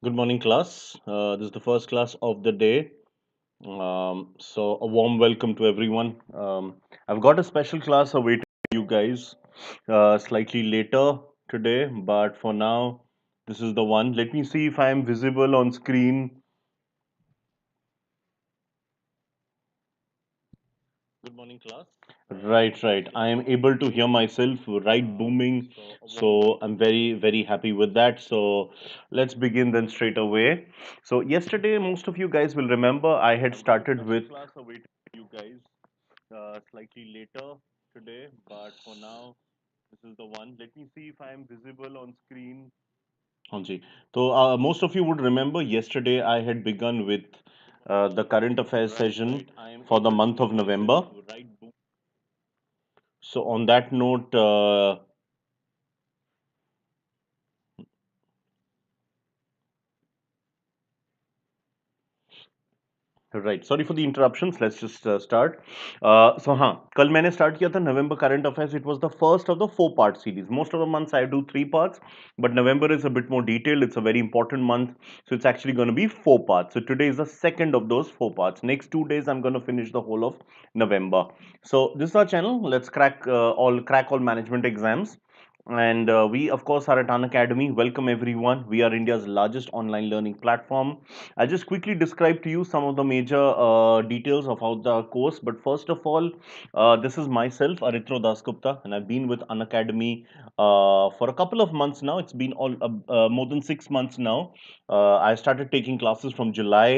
Good morning, class. This is the first class of the day. So, a warm welcome to everyone. I've got a special class awaiting you guys slightly later today, but for now, this is the one. Let me see if I am visible on screen. Good morning, class. Right. I am able to hear myself right booming, so I'm very happy with that. So let's begin then straight away. So yesterday, most of you guys will remember I had started with class awaiting you guys slightly later today, but for now, this is the one. Let me see if I am visible on screen. हाँ जी तो most of you would remember yesterday I had begun with the current affairs session for the month of November. So on that note, right sorry for the interruptions let's just start so हाँ कल मैंने start किया था November current affairs it was the first of the 4 part series most of the months I do 3 parts but November is a bit more detailed. It's a very important month, so it's actually going to be 4 parts. So today is the second of those 4 parts. Next 2 days I'm going to finish the whole of November. So this is our channel. Let's crack all management exams. And we, of course, are at Unacademy. Welcome, everyone. We are India's largest online learning platform. I'll just quickly describe to you some of the major details about the course. But first of all, this is myself, Aritro Dasgupta, and I've been with Unacademy for a couple of months now. It's been more than 6 months now. I started taking classes from July,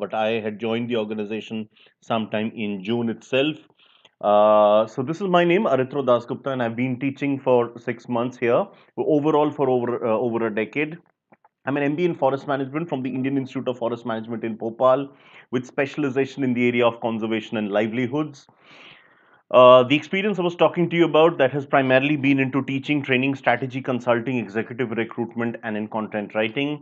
but I had joined the organization sometime in June itself. So this is my name, Aritro Dasgupta, and I've been teaching for 6 months here, overall for over a decade. I'm an MBA in Forest Management from the Indian Institute of Forest Management in Bhopal, with specialization in the area of conservation and livelihoods. The experience I was talking to you about that has primarily been into teaching, training, strategy, consulting, executive recruitment, and in content writing.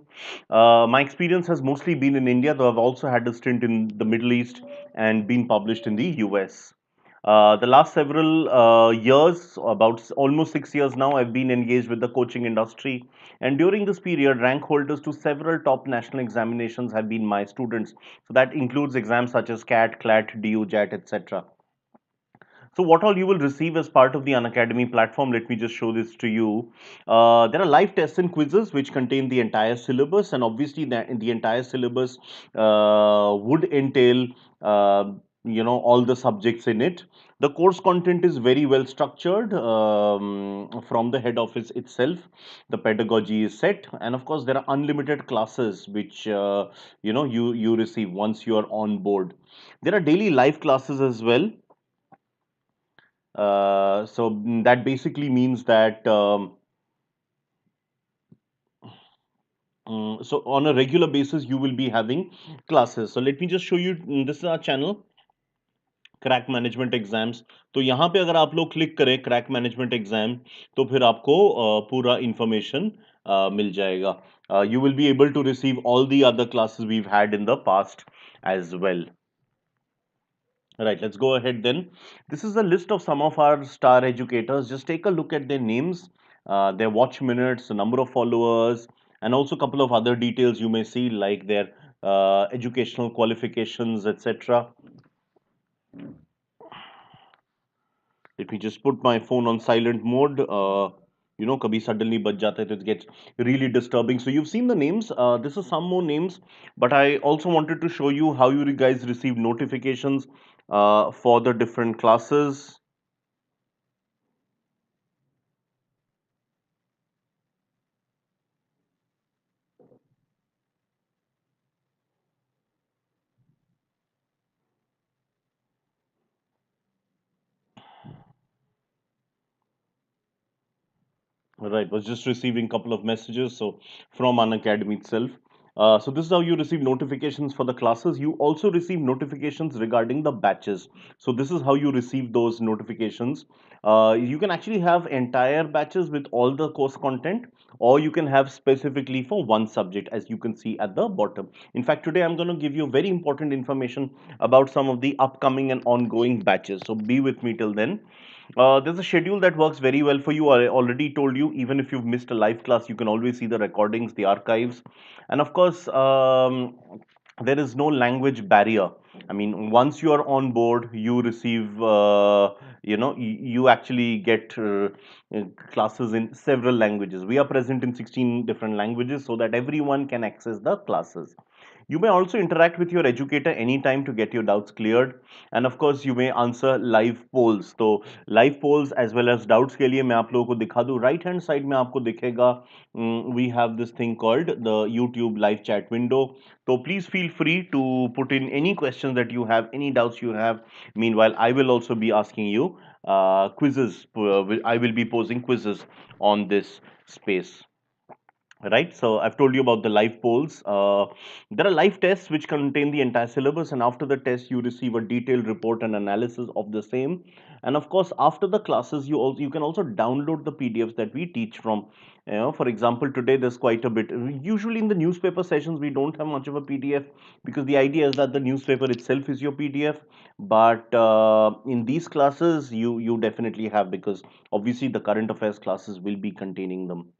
My experience has mostly been in India, though I've also had a stint in the Middle East and been published in the US. The last several years, about almost 6 years now, I've been engaged with the coaching industry. And during this period, rank holders to several top national examinations have been my students. So that includes exams such as CAT, CLAT, DU, JAT, etc. So what all you will receive as part of the Unacademy platform, let me just show this to you. There are live tests and quizzes which contain the entire syllabus, and obviously that in the entire syllabus would entail all the subjects in it. The course content is very well structured from the head office itself. The pedagogy is set, and of course there are unlimited classes which you receive once you are on board. There are daily live classes as well. That basically means that so on a regular basis you will be having classes. So let me just show you. This is our channel, crack management exams. तो यहाँ पे अगर आप लोग click करें crack management exam, तो फिर आपको पूरा इंफॉर्मेशन मिल जाएगा. You will be able to receive all the other classes we've had in the past as well. Right, let's go ahead then. This is a list of some of our star educators. Just take a look at their names, their watch minutes, the number of followers, and also a couple of other details you may see, like their educational qualifications, etc. Let me just put my phone on silent mode. Kabhi suddenly baj jata hai, it gets really disturbing. So you've seen the names. This is some more names, but I also wanted to show you how you guys receive notifications for the different classes. Right, was just receiving a couple of messages. So from Unacademy itself. So this is how you receive notifications for the classes. You also receive notifications regarding the batches. So this is how you receive those notifications. You can actually have entire batches with all the course content, or you can have specifically for one subject, as you can see at the bottom. In fact, today I'm going to give you very important information about some of the upcoming and ongoing batches. So be with me till then. There's a schedule that works very well for you. I already told you, even if you've missed a live class, you can always see the recordings, the archives. And of course, there is no language barrier. I mean, once you are on board, you receive, you actually get classes in several languages. We are present in 16 different languages so that everyone can access the classes. You may also interact with your educator anytime to get your doubts cleared. And of course, you may answer live polls. तो live polls as well as doubts के लिए मैं आप लोगों को दिखा दूँ. Right hand side में आपको दिखेगा, we have this thing called the YouTube live chat window. So please feel free to put in any questions that you have, any doubts you have. Meanwhile, I will also be asking you quizzes. I will be posing quizzes on this space. Right, so I've told you about the live polls. There are live tests which contain the entire syllabus, and after the test, you receive a detailed report and analysis of the same. And of course, after the classes, you can also download the PDFs that we teach from. For example, today there's quite a bit. Usually in the newspaper sessions, we don't have much of a PDF because the idea is that the newspaper itself is your PDF. But in these classes, you definitely have, because obviously the current affairs classes will be containing them.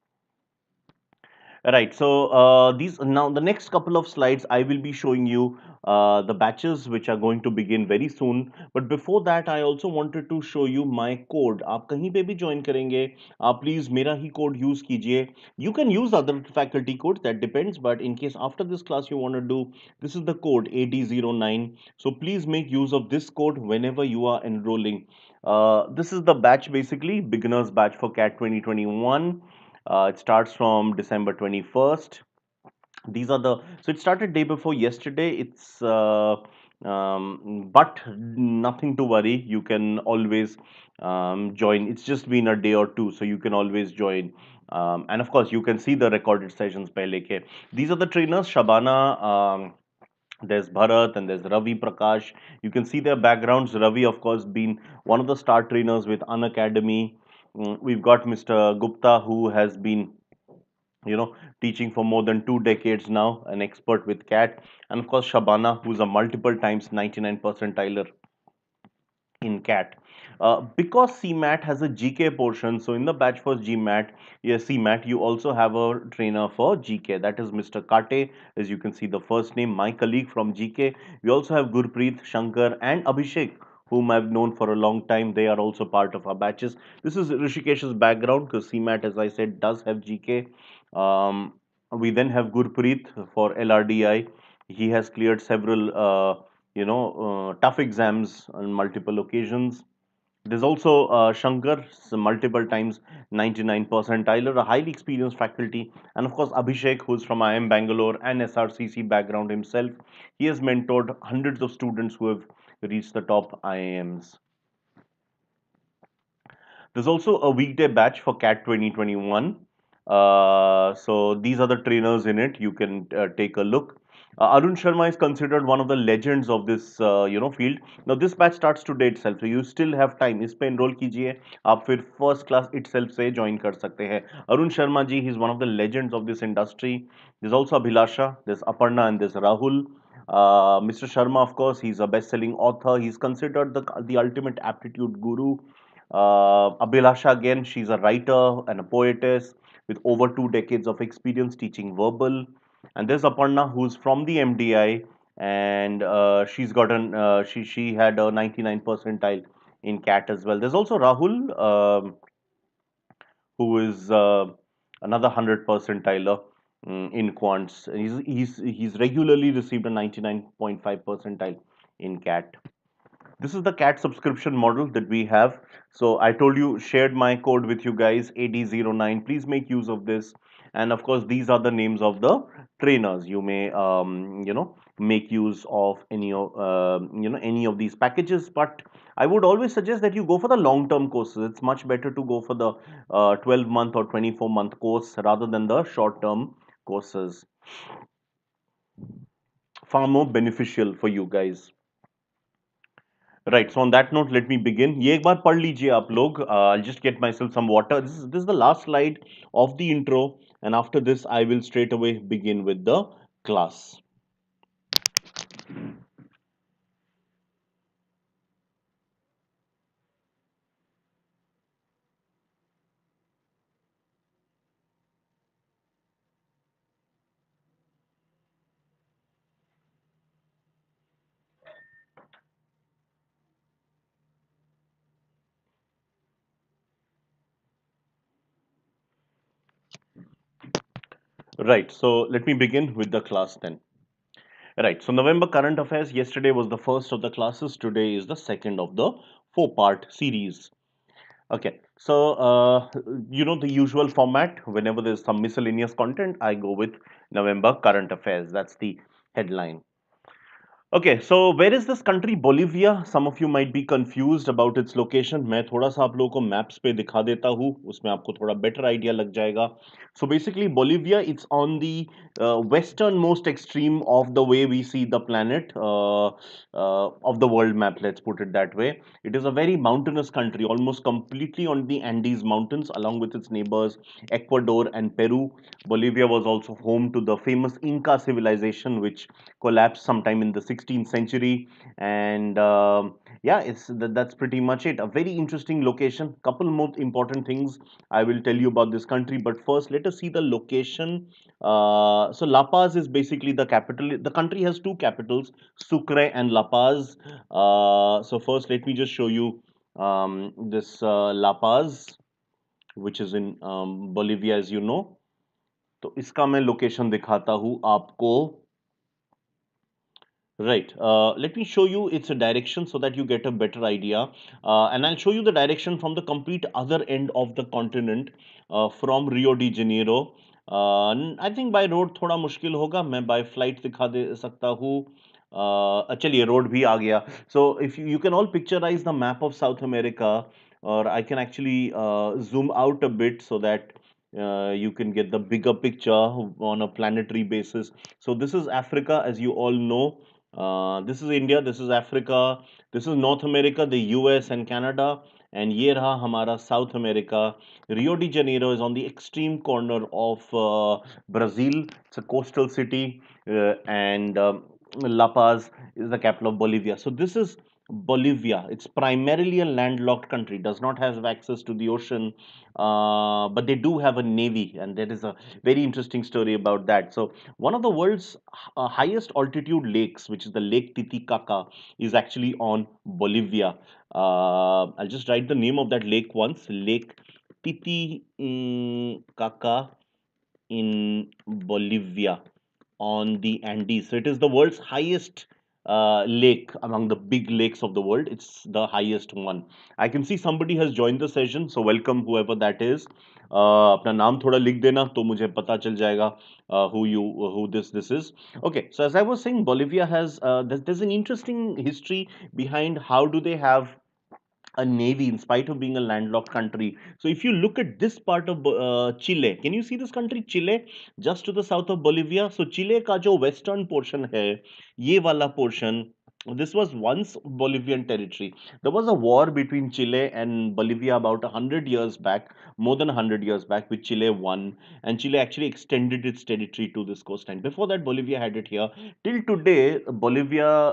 Right. So these now the next couple of slides I will be showing you the batches which are going to begin very soon. But before that, I also wanted to show you my code. आप कहीं पे भी join करेंगे, आप please मेरा ही code use कीजिए. You can use other faculty codes, that depends. But in case after this class you want to do, this is the code AD09. So please make use of this code whenever you are enrolling. This is the batch, basically beginners batch for CAT 2021. It starts from December 21st. These are the, so it started day before yesterday. But nothing to worry. You can always join. It's just been a day or two, so you can always join. And of course, you can see the recorded sessions pehle ke. These are the trainers, Shabana. There's Bharat and there's Ravi Prakash. You can see their backgrounds. Ravi, of course, been one of the star trainers with Unacademy. We've got Mr. Gupta, who has been, teaching for more than 2 decades now, an expert with CAT. And of course, Shabana, who's a multiple times 99 percentiler in CAT. Because CMAT has a GK portion, so in the batch for GMAT, yes, CMAT, you also have a trainer for GK. That is Mr. Kate, as you can see the first name, my colleague from GK. We also have Gurpreet, Shankar, and Abhishek, whom I've known for a long time. They are also part of our batches. This is Rishikesh's background, because CMAT, as I said, does have GK. We then have Gurpreet for LRDI. He has cleared several tough exams on multiple occasions. There's also Shankar, multiple times 99 percentiler, a highly experienced faculty, and of course Abhishek, who's from IIM Bangalore and SRCC background himself. He has mentored hundreds of students who have reached the top IIMs. There's also a weekday batch for CAT 2021. So these are the trainers in it. You can take a look. Arun Sharma is considered one of the legends of this field. Now this batch starts today itself, so you still have time. इस पे enroll कीजिए. आप फिर first class itself से join कर सकते हैं. Arun Sharma ji, he's one of the legends of this industry. There's also Abhilasha, there's Aparna, and there's Rahul. Mr. Sharma, of course, he's a best-selling author. He's considered the ultimate aptitude guru. Abhilasha, again, she's a writer and a poetess with over 2 decades of experience teaching verbal. And there's Aparna, who's from the MDI, and she had a 99 percentile in CAT as well. There's also Rahul, who is another 100 percentiler in quants. He's regularly received a 99.5 percentile in CAT. This is the CAT subscription model that we have. So I told you, shared my code with you guys, AD09. Please make use of this. And of course, these are the names of the trainers. You may, make use of any of these packages. But I would always suggest that you go for the long-term courses. It's much better to go for the 12-month or 24-month course rather than the short-term courses. Far more beneficial for you guys. Right. So on that note, let me begin. ये एक बार पढ़ लीजिए आप लोग. I'll just get myself some water. This is the last slide of the intro, and after this, I will straight away begin with the class. Right. So let me begin with the class then. Right. So November current affairs. Yesterday was the first of the classes. Today is the second of the four-part series. Okay. So you know the usual format. Whenever there's some miscellaneous content, I go with November current affairs. That's the headline. Okay, so where is this country Bolivia? Some of you might be confused about its location. मैं थोड़ा सा आप लोगों को maps पे दिखा देता हूँ, उसमें आपको थोड़ा better idea लग जाएगा. So basically, Bolivia, it's on the westernmost extreme of the way we see the planet of the world map. Let's put it that way. It is a very mountainous country, almost completely on the Andes Mountains, along with its neighbors Ecuador and Peru. Bolivia was also home to the famous Inca civilization, which collapsed sometime in the 16th century. And yeah, that's pretty much it. A very interesting location. Couple more important things I will tell you about this country, but first let us see the location. So La Paz is basically the capital. The country has two capitals, Sucre and La Paz. So first let me just show you this La Paz, which is in Bolivia, as you know. तो इसका मैं location दिखाता हूँ आपको. Right. Let me show you its direction so that you get a better idea. And I'll show you the direction from the complete other end of the continent, from Rio de Janeiro. I think by road थोड़ा मुश्किल होगा. मैं by flight दिखा दे सकता हूँ. चलिए road भी आ गया. So if you can all picturize the map of South America, or I can actually zoom out a bit so that you can get the bigger picture on a planetary basis. So this is Africa, as you all know. This is India, this is Africa, this is North America, the US and Canada, and ये रहा हमारा South America. Rio de Janeiro is on the extreme corner of Brazil. It's a coastal city, and La Paz is the capital of Bolivia. So this is Bolivia. It's primarily a landlocked country, does not have access to the ocean, but they do have a navy, and there is a very interesting story about that. So one of the world's highest altitude lakes, which is the Lake Titicaca, is actually on Bolivia. I'll just write the name of that lake once. Lake Titicaca in Bolivia on the Andes. So it is the world's highest lake among the big lakes of the world. It's the highest one. I can see somebody has joined the session, so welcome whoever that is. अपना नाम थोड़ा लिख देना तो मुझे पता चल जाएगा who this is. Okay, so as I was saying, Bolivia has there's an interesting history behind how do they have a navy in spite of being a landlocked country. So if you look at this part of Chile, can you see this country Chile just to the south of Bolivia? So Chile का जो western portion है, ये वाला portion, this was once Bolivian territory. There was a war between Chile and Bolivia about 100 years back, more than 100 years back, which Chile won, and Chile actually extended its territory to this coastline. Before that, Bolivia had it here. Till today, Bolivia,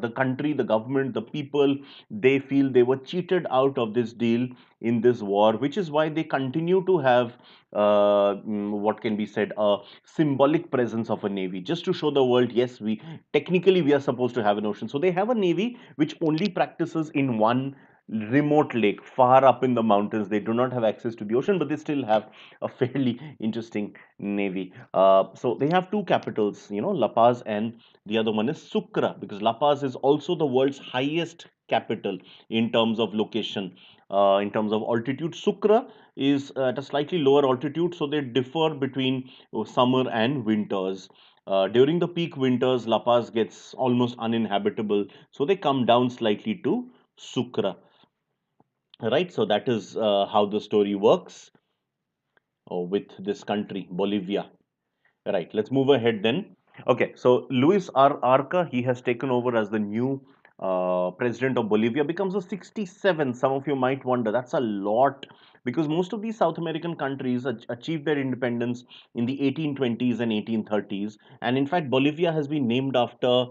the country, the government, the people, they feel they were cheated out of this deal in this war, which is why they continue to have what can be said, a symbolic presence of a navy, just to show the world, yes, we technically we are supposed to have an ocean. So they have a navy which only practices in one remote lake far up in the mountains. They do not have access to the ocean, but they still have a fairly interesting navy. So they have two capitals, you know, La Paz, and the other one is Sucre, because La Paz is also the world's highest capital in terms of location. In terms of altitude, Sucre is at a slightly lower altitude, so they differ between summer and winters. During the peak winters, La Paz gets almost uninhabitable, so they come down slightly to Sucre. Right, so that is how the story works with this country, Bolivia. Right, let's move ahead then. Okay, so Luis R. Arca, he has taken over as the new president of Bolivia, becomes a 67. Some of you might wonder, that's a lot, because most of these South American countries achieved their independence in the 1820s and 1830s. And in fact, Bolivia has been named after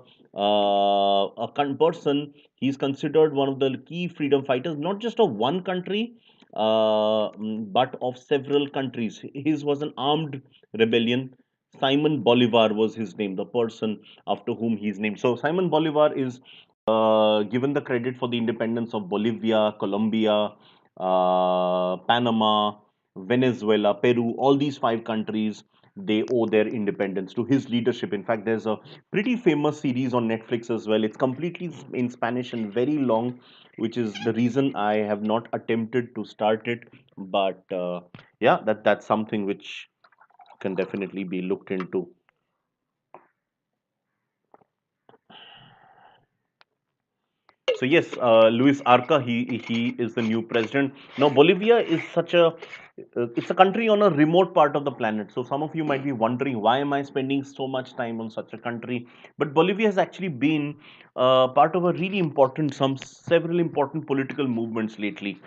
person. He's considered one of the key freedom fighters, not just of one country, but of several countries. His was an armed rebellion. Simon Bolivar was his name, the person after whom he's named. So Simon Bolivar is given the credit for the independence of Bolivia, Colombia, Panama, Venezuela, Peru, all these five countries, they owe their independence to his leadership. In fact, there's a pretty famous series on Netflix as well. It's completely in Spanish and very long, which is the reason I have not attempted to start it. But yeah, that's something which can definitely be looked into. So yes, Luis Arca, he is the new president. Now Bolivia is such a it's a country on a remote part of the planet. So some of you might be wondering, why am I spending so much time on such a country? But Bolivia has actually been part of a really important, some several important political movements lately.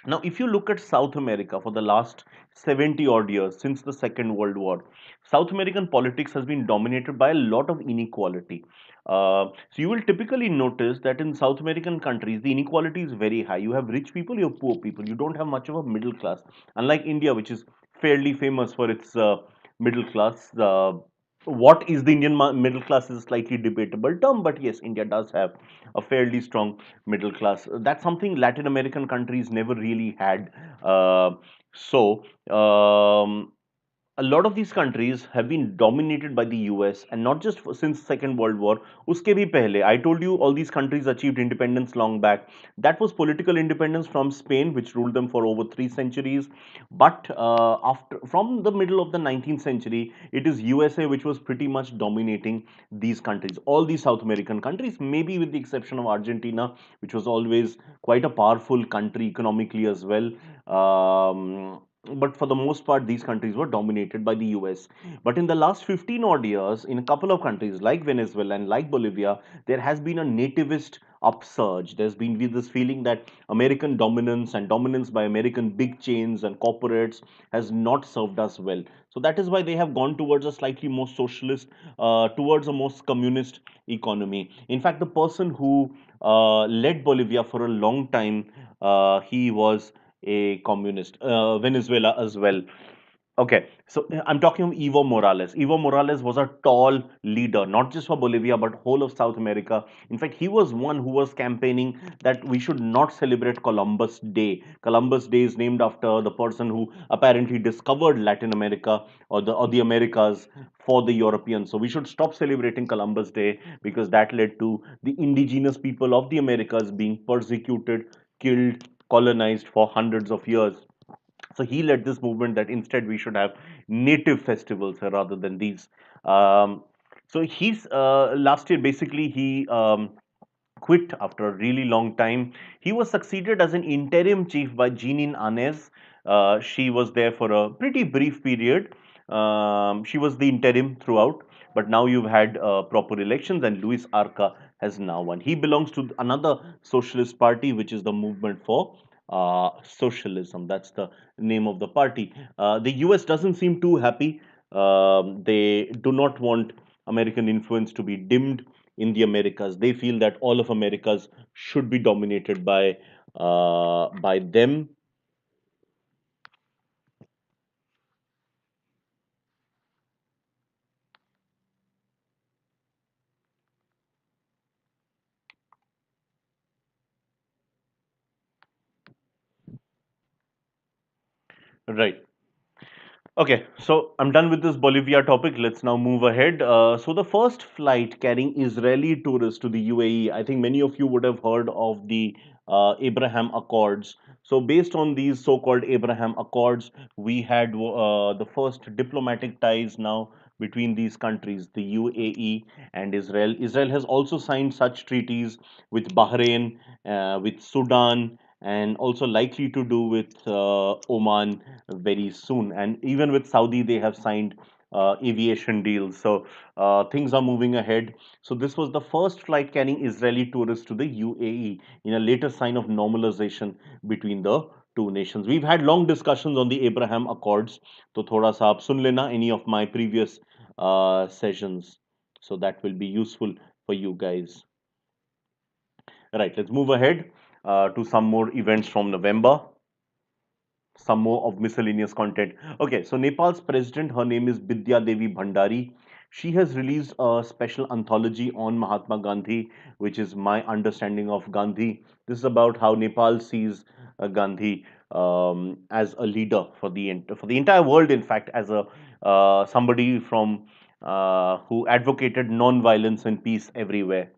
Now, if you look at South America for the last 70 odd years since the Second World War, South American politics has been dominated by a lot of inequality. So, you will typically notice that in South American countries, the inequality is very high. You have rich people, you have poor people. You don't have much of a middle class. Unlike India, which is fairly famous for its middle class. What is the Indian middle class is a slightly debatable term, but yes, India does have a fairly strong middle class. That's something Latin American countries never really had. So, a lot of these countries have been dominated by the US, and not just since Second World War. Uske bhi pehle, I told you all these countries achieved independence long back. That was political independence from Spain, which ruled them for over 3 centuries. But after from the middle of the 19th century, it is USA which was pretty much dominating these countries. All these South American countries, maybe with the exception of Argentina, which was always quite a powerful country economically as well. But for the most part, these countries were dominated by the US. But in the last 15 odd years, in a couple of countries like Venezuela and like Bolivia, there has been a nativist upsurge. There's been this feeling that American dominance and dominance by American big chains and corporates has not served us well. So that is why they have gone towards a slightly more socialist, towards a more communist economy. In fact, the person who led Bolivia for a long time, he was a communist. Venezuela as well. Okay, so I'm talking of Evo Morales. Evo Morales was a tall leader, not just for Bolivia, but whole of South America. In fact, he was one who was campaigning that we should not celebrate Columbus Day. Columbus Day is named after the person who apparently discovered Latin America or the Americas for the Europeans. So we should stop celebrating Columbus Day because that led to the indigenous people of the Americas being persecuted, killed, colonized for hundreds of years. So he led this movement that instead we should have native festivals rather than these. Um, so he's last year basically he quit after a really long time. He was succeeded as an interim chief by Jeanine Anez. She was there for a pretty brief period. She was the interim throughout, but now you've had proper elections, and Luis Arca has now won. He belongs to another socialist party, which is the Movement for Socialism. That's the name of the party. The US doesn't seem too happy. They do not want American influence to be dimmed in the Americas. They feel that all of Americas should be dominated by them. Right. Okay, so I'm done with this Bolivia topic. Let's now move ahead. So the first flight carrying Israeli tourists to the UAE, I think many of you would have heard of the Abraham Accords. So based on these so-called Abraham Accords, we had the first diplomatic ties now between these countries, the UAE and Israel. Israel has also signed such treaties with Bahrain, with Sudan, and also likely to do with Oman very soon. And even with Saudi, they have signed aviation deals. So things are moving ahead. So this was the first flight carrying Israeli tourists to the UAE in a later sign of normalization between the two nations. We've had long discussions on the Abraham Accords. So thoda sa aap sun lena any of my previous sessions. So that will be useful for you guys. Right, let's move ahead to some more events from November. Some more of miscellaneous content. Okay, so Nepal's president, her name is Bidya Devi Bhandari. She has released a special anthology on Mahatma Gandhi, which is my understanding of Gandhi. This is about how Nepal sees Gandhi. as a leader for for the entire world. In fact, as a somebody from who advocated non-violence and peace everywhere.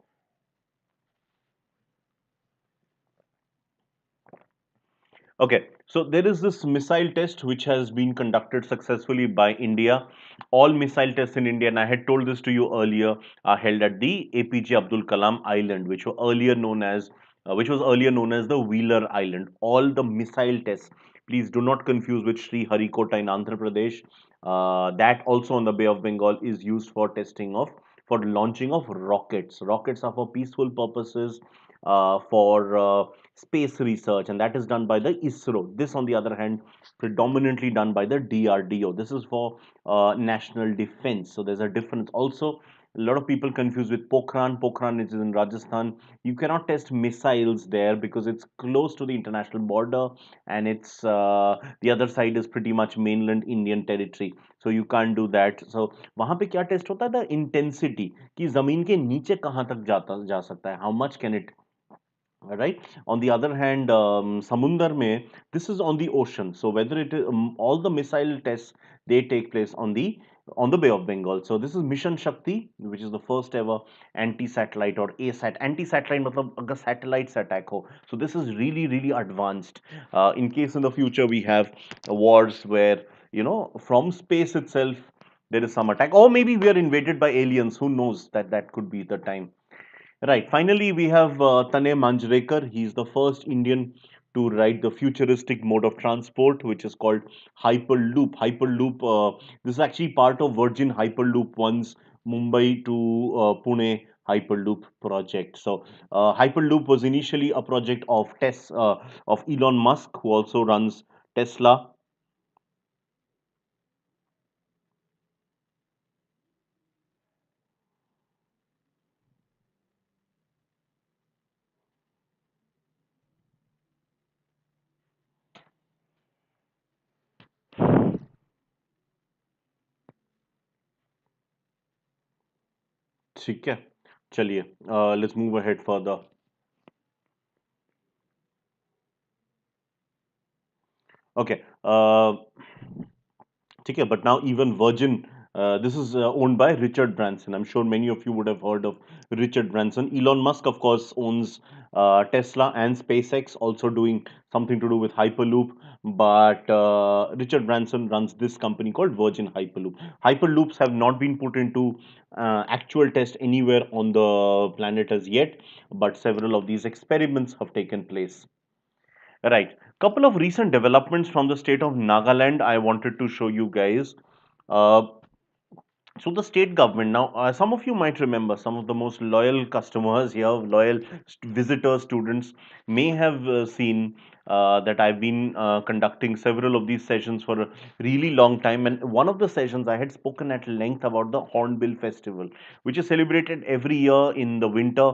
Okay, so there is this missile test which has been conducted successfully by India. All missile tests in India, and I had told this to you earlier, are held at the APJ Abdul Kalam Island, which was earlier known as the Wheeler Island. All the missile tests, please do not confuse with Sri Harikota in Andhra Pradesh. That also on the Bay of Bengal is used for testing of for launching of rockets. Rockets are for peaceful purposes, for space research, and that is done by the ISRO. This, on the other hand, predominantly done by the DRDO. This is for national defense. So there's a difference. Also, a lot of people confuse with Pokhran. Pokhran is in Rajasthan. You cannot test missiles there because it's close to the international border, and it's the other side is pretty much mainland Indian territory. So you can't do that. So वहाँ पे क्या test होता है? The intensity कि जमीन के नीचे कहाँ तक जा सकता है? How much can it, right? On the other hand, samundar mein, this is on the ocean, so whether it is all the missile tests, they take place on the Bay of Bengal. So this is Mission Shakti, which is the first ever anti-satellite or ASAT. Anti-satellite matlab agar satellites attack ho, so this is really really advanced. In case in the future we have wars where, from space itself there is some attack, or maybe we are invaded by aliens, who knows, that could be the time. Right. Finally, we have Tanay Manjrekar. He's the first Indian to ride the futuristic mode of transport, which is called Hyperloop. Hyperloop. This is actually part of Virgin Hyperloop One's Mumbai to Pune Hyperloop project. So, Hyperloop was initially a project of Elon Musk, who also runs Tesla. ठीक है चलिए let's move ahead further. Okay. Okay, but now even Virgin, this is owned by Richard Branson. I'm sure many of you would have heard of Richard Branson. Elon Musk, of course, owns Tesla and SpaceX, also doing something to do with Hyperloop. But Richard Branson runs this company called Virgin Hyperloop. Hyperloops have not been put into actual test anywhere on the planet as yet, but several of these experiments have taken place. Right. Couple of recent developments from the state of Nagaland I wanted to show you guys. Uh, so the state government now, some of you might remember, some of the most loyal customers here, loyal visitors, students may have seen that I've been conducting several of these sessions for a really long time. And one of the sessions I had spoken at length about the Hornbill Festival, which is celebrated every year in the winter,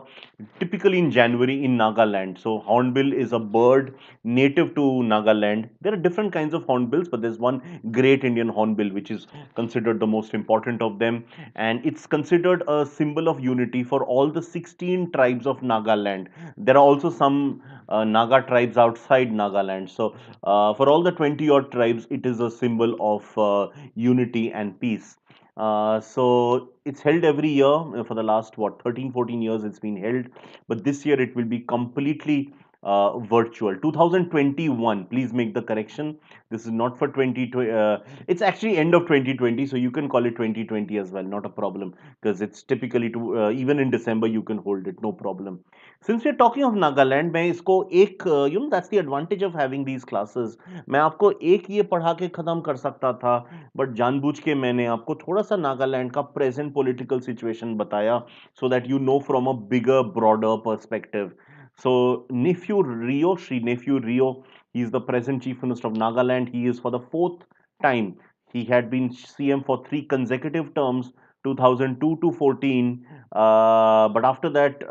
typically in January in Nagaland. So hornbill is a bird native to Nagaland. There are different kinds of hornbills, but there's one great Indian hornbill which is considered the most important of them, and it's considered a symbol of unity for all the 16 tribes of Nagaland. There are also some Naga tribes outside Nagaland. So for all the 20 odd tribes, it is a symbol of unity and peace. So it's held every year for the last what 13 14 years it's been held, but this year it will be completely virtual. 2021, please make the correction. This is not for 2020. It's actually end of 2020, so you can call it 2020 as well, not a problem, because it's typically to even in December you can hold it, no problem. Since we're talking of Nagaland, मैं इसको एक that's the advantage of having these classes. मैं आपको एक ये पढ़ा के खत्म कर सकता था, बट जानबूझ के मैंने आपको थोड़ा सा नागालैंड का प्रेजेंट पॉलिटिकल सिचुएशन बताया, so that you know from a bigger broader perspective. So nephew Rio, Sri nephew Rio, he is the present chief minister of Nagaland. He is for the fourth time. He had been CM for 3 consecutive terms, 2002 to 14, but after that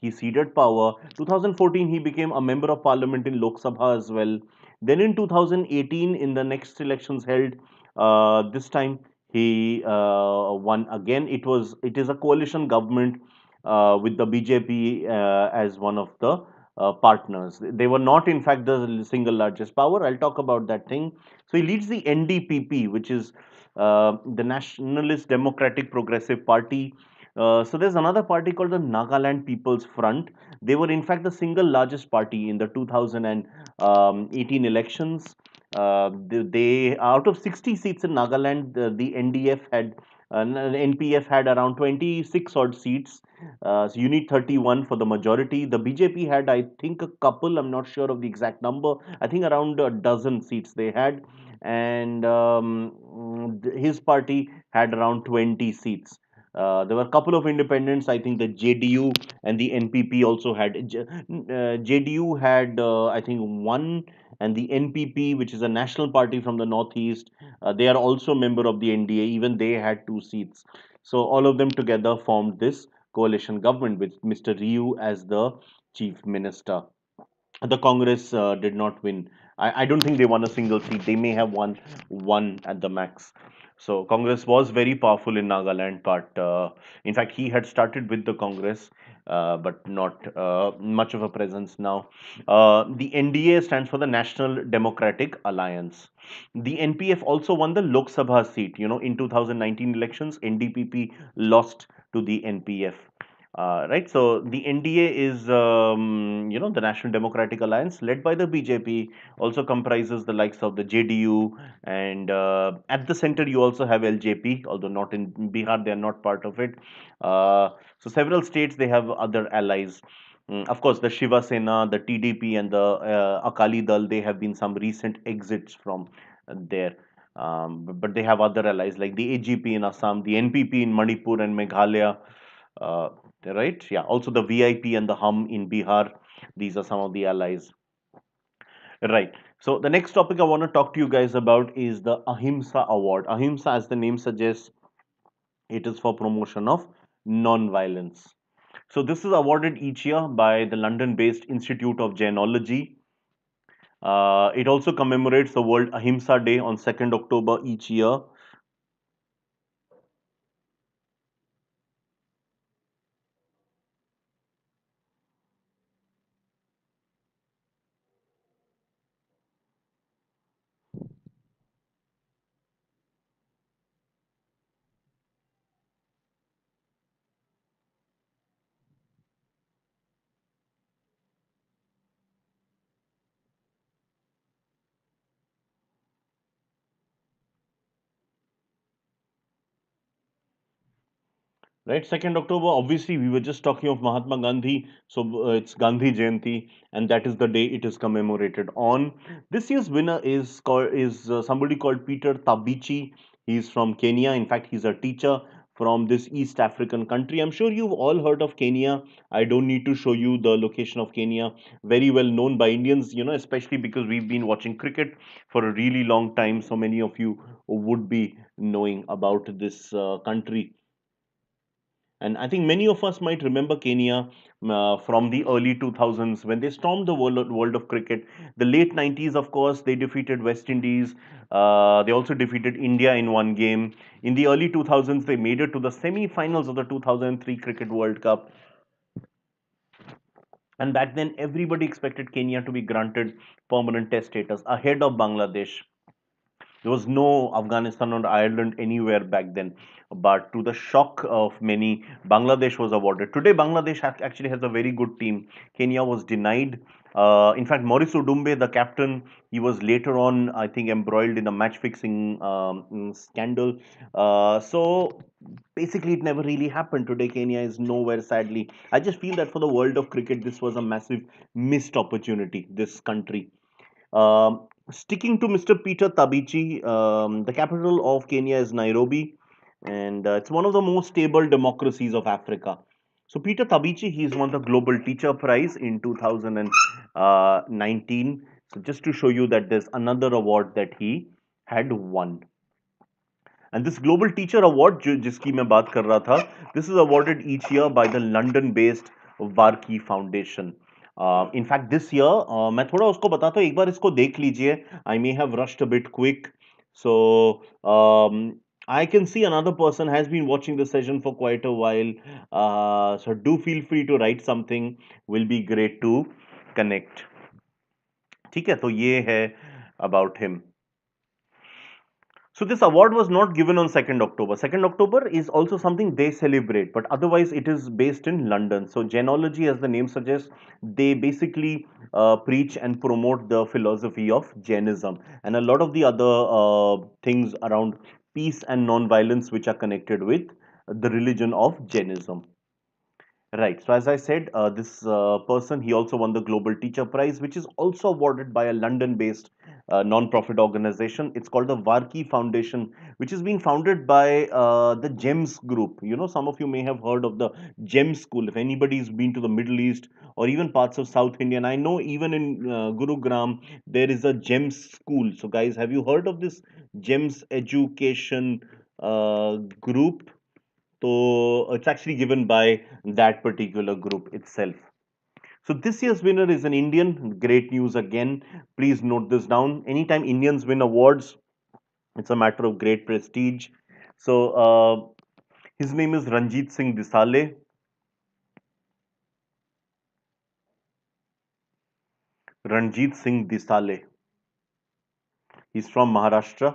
he ceded power. 2014 he became a member of parliament in Lok Sabha as well. Then in 2018, in the next elections held, this time he won again. It is a coalition government with the BJP as one of the partners. They were not, in fact, the single largest power. I'll talk about that thing. So he leads the NDPP, which is the Nationalist Democratic Progressive Party. So there's another party called the Nagaland People's Front. They were, in fact, the single largest party in the 2018 elections. They out of 60 seats in Nagaland, the NDF had NPF had around 26 odd seats. So you need 31 for the majority. The BJP had, I think, a couple. I'm not sure of the exact number. I think around a dozen seats they had, and his party had around 20 seats. There were a couple of independents. I think the JDU and the NPP also had. JDU had, I think, one, and the NPP, which is a national party from the northeast, they are also member of the NDA. Even they had two seats. So all of them together formed this coalition government with Mr. Ryu as the chief minister. The Congress did not win. I don't think they won a single seat. They may have won one at the max. So Congress was very powerful in Nagaland, but in fact he had started with the Congress, but not much of a presence now. The NDA stands for the National Democratic Alliance. The NPF also won the Lok Sabha seat. In 2019 elections, NDPP lost to the NPF. Right, so the NDA is, the National Democratic Alliance, led by the BJP, also comprises the likes of the JDU, and at the center you also have LJP, although not in Bihar, they are not part of it. So several states they have other allies. Of course, the Shiva Sena, the TDP, and the Akali Dal, they have been some recent exits from there. But they have other allies like the AGP in Assam, the NPP in Manipur and Meghalaya. Uh, right? Yeah. Also the VIP and the Hum in Bihar. These are some of the allies. Right. So the next topic I want to talk to you guys about is the Ahimsa Award. Ahimsa, as the name suggests, it is for promotion of non-violence. So this is awarded each year by the London-based Institute of Jainology. It also commemorates the World Ahimsa Day on 2nd October each year. Right, 2nd October, obviously, we were just talking of Mahatma Gandhi. So it's Gandhi Jayanti, and that is the day it is commemorated on. This year's winner is somebody called Peter Tabichi. He's from Kenya. In fact, he's a teacher from this East African country. I'm sure you've all heard of Kenya. I don't need to show you the location of Kenya. Very well known by Indians, especially because we've been watching cricket for a really long time. So many of you would be knowing about this country. And I think many of us might remember Kenya from the early 2000s when they stormed the world of cricket. The late 90s, of course, they defeated West Indies. They also defeated India in one game. In the early 2000s, they made it to the semi-finals of the 2003 Cricket World Cup. And back then, everybody expected Kenya to be granted permanent test status ahead of Bangladesh. There was no Afghanistan or Ireland anywhere back then. But to the shock of many, Bangladesh was awarded. Today, Bangladesh actually has a very good team. Kenya was denied. In fact, Maurice Udumbe, the captain, he was later on, I think, embroiled in a match fixing scandal. So basically, it never really happened. Today, Kenya is nowhere, sadly. I just feel that for the world of cricket, this was a massive missed opportunity, this country. Sticking to Mr. Peter Tabichi, the capital of Kenya is Nairobi, and it's one of the most stable democracies of Africa. So Peter Tabichi, he's won the Global Teacher Prize in 2019. So just to show you that there's another award that he had won. And this Global Teacher Award, जिसकी मैं बात कर रहा था, this is awarded each year by the London-based Varkey Foundation. In fact, this year, मैं थोड़ा उसको बताता हूँ, एक बार इसको देख लीजिए. I may have rushed a bit quick. So, I can see another person has been watching the session for quite a while. So do feel free to write something. Will be great too. Connect. ठीक है, तो ये है about him. So this award was not given on 2nd October. 2nd October is also something they celebrate, but otherwise it is based in London. So genealogy, as the name suggests, they basically preach and promote the philosophy of Jainism and a lot of the other things around peace and non-violence which are connected with the religion of Jainism. Right. So as I said, this person, he also won the Global Teacher Prize, which is also awarded by a London-based non-profit organization. It's called the Varkey Foundation, which is being founded by the GEMS Group. You know, some of you may have heard of the GEMS School. If anybody's been to the Middle East or even parts of South India, and I know even in Gurugram, there is a GEMS School. So guys, have you heard of this GEMS Education group? So it's actually given by that particular group itself. So this year's winner is an Indian. Great news again. Please note this down. Anytime Indians win awards, it's a matter of great prestige. So his name is Ranjit Singh Disale. Ranjit Singh Disale. He's from Maharashtra.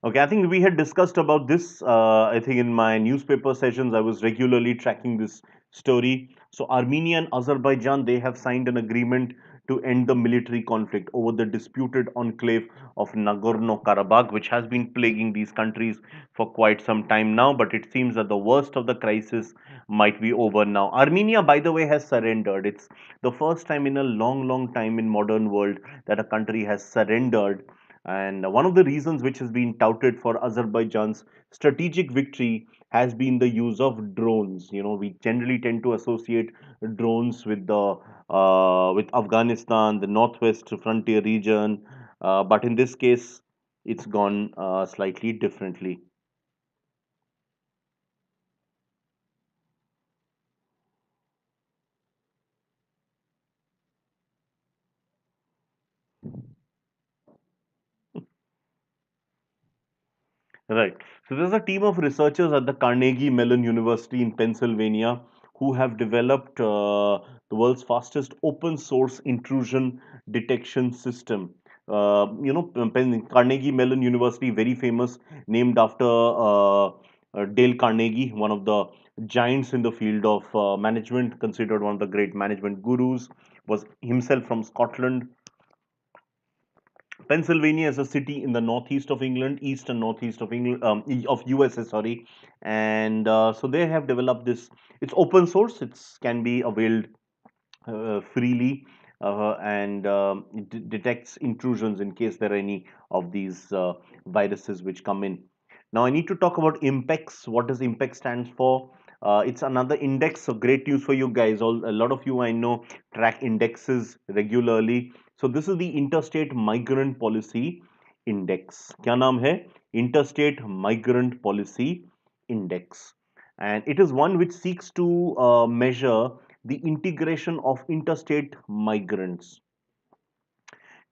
Okay, I think we had discussed about this. I think in my newspaper sessions, I was regularly tracking this story. So, Armenia and Azerbaijan, they have signed an agreement to end the military conflict over the disputed enclave of Nagorno Karabakh, which has been plaguing these countries for quite some time now. But it seems that the worst of the crisis might be over now. Armenia, by the way, has surrendered. It's the first time in a long, long time in modern world that a country has surrendered, and one of the reasons which has been touted for Azerbaijan's strategic victory has been the use of drones. You know, we generally tend to associate drones with the with Afghanistan, the northwest frontier region, but in this case, it's gone slightly differently. Right. So there's a team of researchers at the Carnegie Mellon University in Pennsylvania who have developed the world's fastest open source intrusion detection system. Carnegie Mellon University, very famous, named after Dale Carnegie, one of the giants in the field of management, considered one of the great management gurus, was himself from Scotland. Pennsylvania is a city in the northeast of England, east and northeast of England, of USA, sorry, and so they have developed this. It's open source. It's can be availed freely, and it detects intrusions in case there are any of these viruses which come in. Now, I need to talk about IMPEX. What does IMPEX stands for? It's another index. So great news for you guys. A lot of you I know track indexes regularly. So this is the Interstate Migrant Policy Index. क्या नाम है? Interstate Migrant Policy Index, and it is one which seeks to measure the integration of interstate migrants.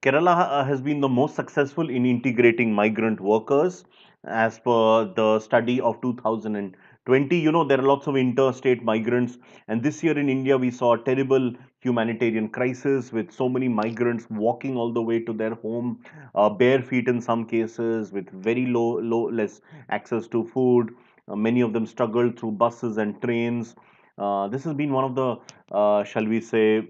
Kerala has been the most successful in integrating migrant workers as per the study of 2020. You know, there are lots of interstate migrants, and this year in India, we saw a terrible humanitarian crisis with so many migrants walking all the way to their home, bare feet in some cases, with very less access to food. Many of them struggled through buses and trains. This has been one of the, shall we say,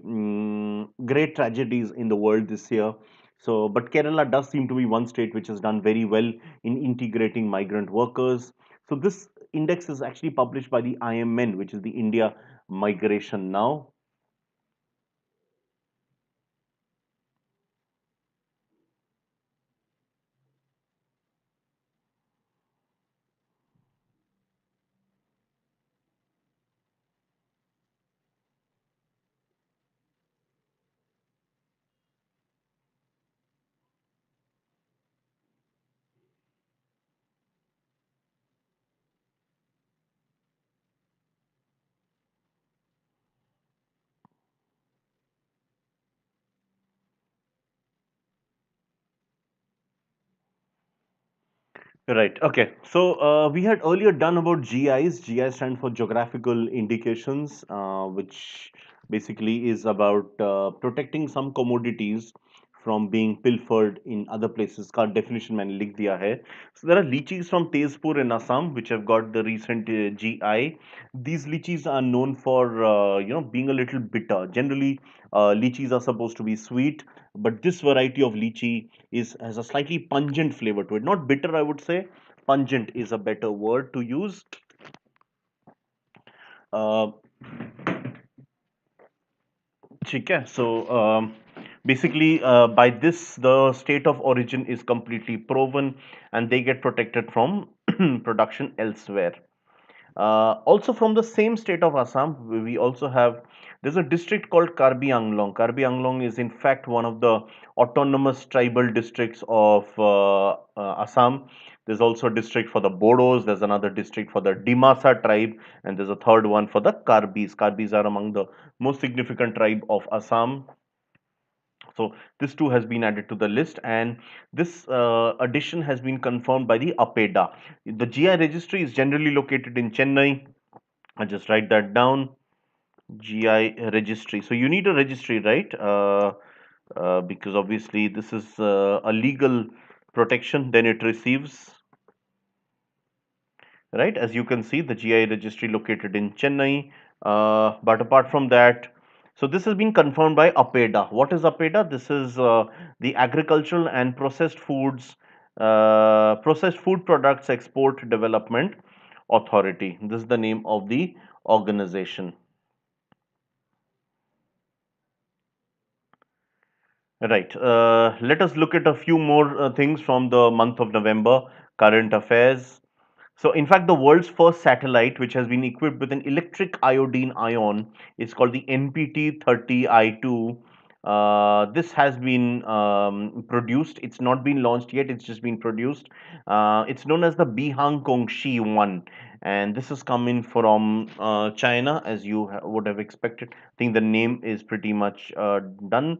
great tragedies in the world this year. So, but Kerala does seem to be one state which has done very well in integrating migrant workers. So, this index is actually published by the IMN, which is the India Migration Now. Right. Okay. So we had earlier done about GIs. GI stand for geographical indications, which basically is about protecting some commodities from being pilfered in other places. का definition मैंने लिख दिया है. So there are lychees from Tezpur in Assam which have got the recent GI. These lychees are known for being a little bitter. Generally, lychees are supposed to be sweet, but this variety of lychee is has a slightly pungent flavor to it. Not bitter, I would say. Pungent is a better word to use. Uh, ठीक है. So basically by this the state of origin is completely proven and they get protected from production elsewhere. Also from the same state of Assam, we also have, there's a district called Karbi Anglong. Karbi Anglong is in fact one of the autonomous tribal districts of Assam. There's also a district for the Bodos, there's another district for the Dimasa tribe, and there's a third one for the Karbis. Karbis are among the most significant tribe of Assam. So this too has been added to the list, and this addition has been confirmed by the APEDA. The GI registry is generally located in Chennai. I'll just write that down. GI registry. So you need a registry, right? Because obviously this is a legal protection. Then it receives, right? As you can see, the GI registry located in Chennai. But apart from that, so this has been confirmed by APEDA. What is APEDA? This is the Agricultural and Processed Food Products Export Development Authority. This is the name of the organization. Right. Let us look at a few more things from the month of November, current affairs. So, in fact, the world's first satellite, which has been equipped with an electric iodine ion, is called the NPT-30I2. This has been produced. It's not been launched yet. It's just been produced. It's known as the Bihang Kongshi 1. And this is coming from China, as you would have expected. I think the name is pretty much done.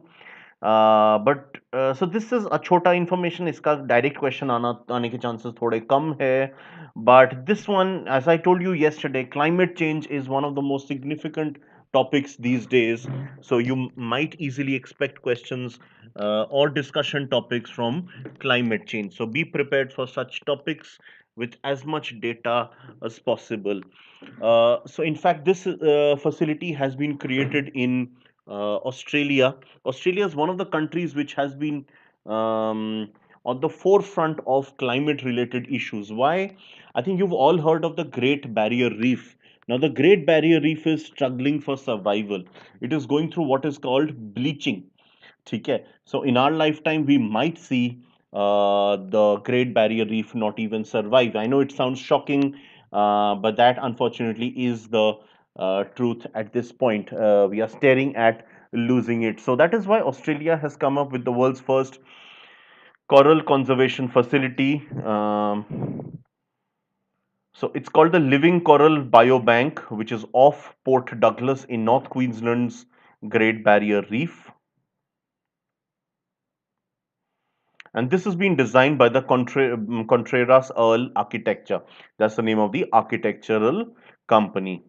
So this is a छोटा information. इसका direct question आने के chances थोड़े कम है. But this one, as I told you yesterday, climate change is one of the most significant topics these days. So you might easily expect questions or discussion topics from climate change. So be prepared for such topics with as much data as possible. So in fact, this facility has been created in Australia. Australia is one of the countries which has been on the forefront of climate related issues. Why? I think you've all heard of the Great Barrier Reef. Now, the Great Barrier Reef is struggling for survival. It is going through what is called bleaching. ठीक है. So in our lifetime we might see the Great Barrier Reef not even survive. I know it sounds shocking, but that unfortunately is the truth at this point. We are staring at losing it. So that is why Australia has come up with the world's first coral conservation facility. So it's called the Living Coral Biobank, which is off Port Douglas in North Queensland's Great Barrier Reef. And this has been designed by the Contreras Earl Architecture. That's the name of the architectural company.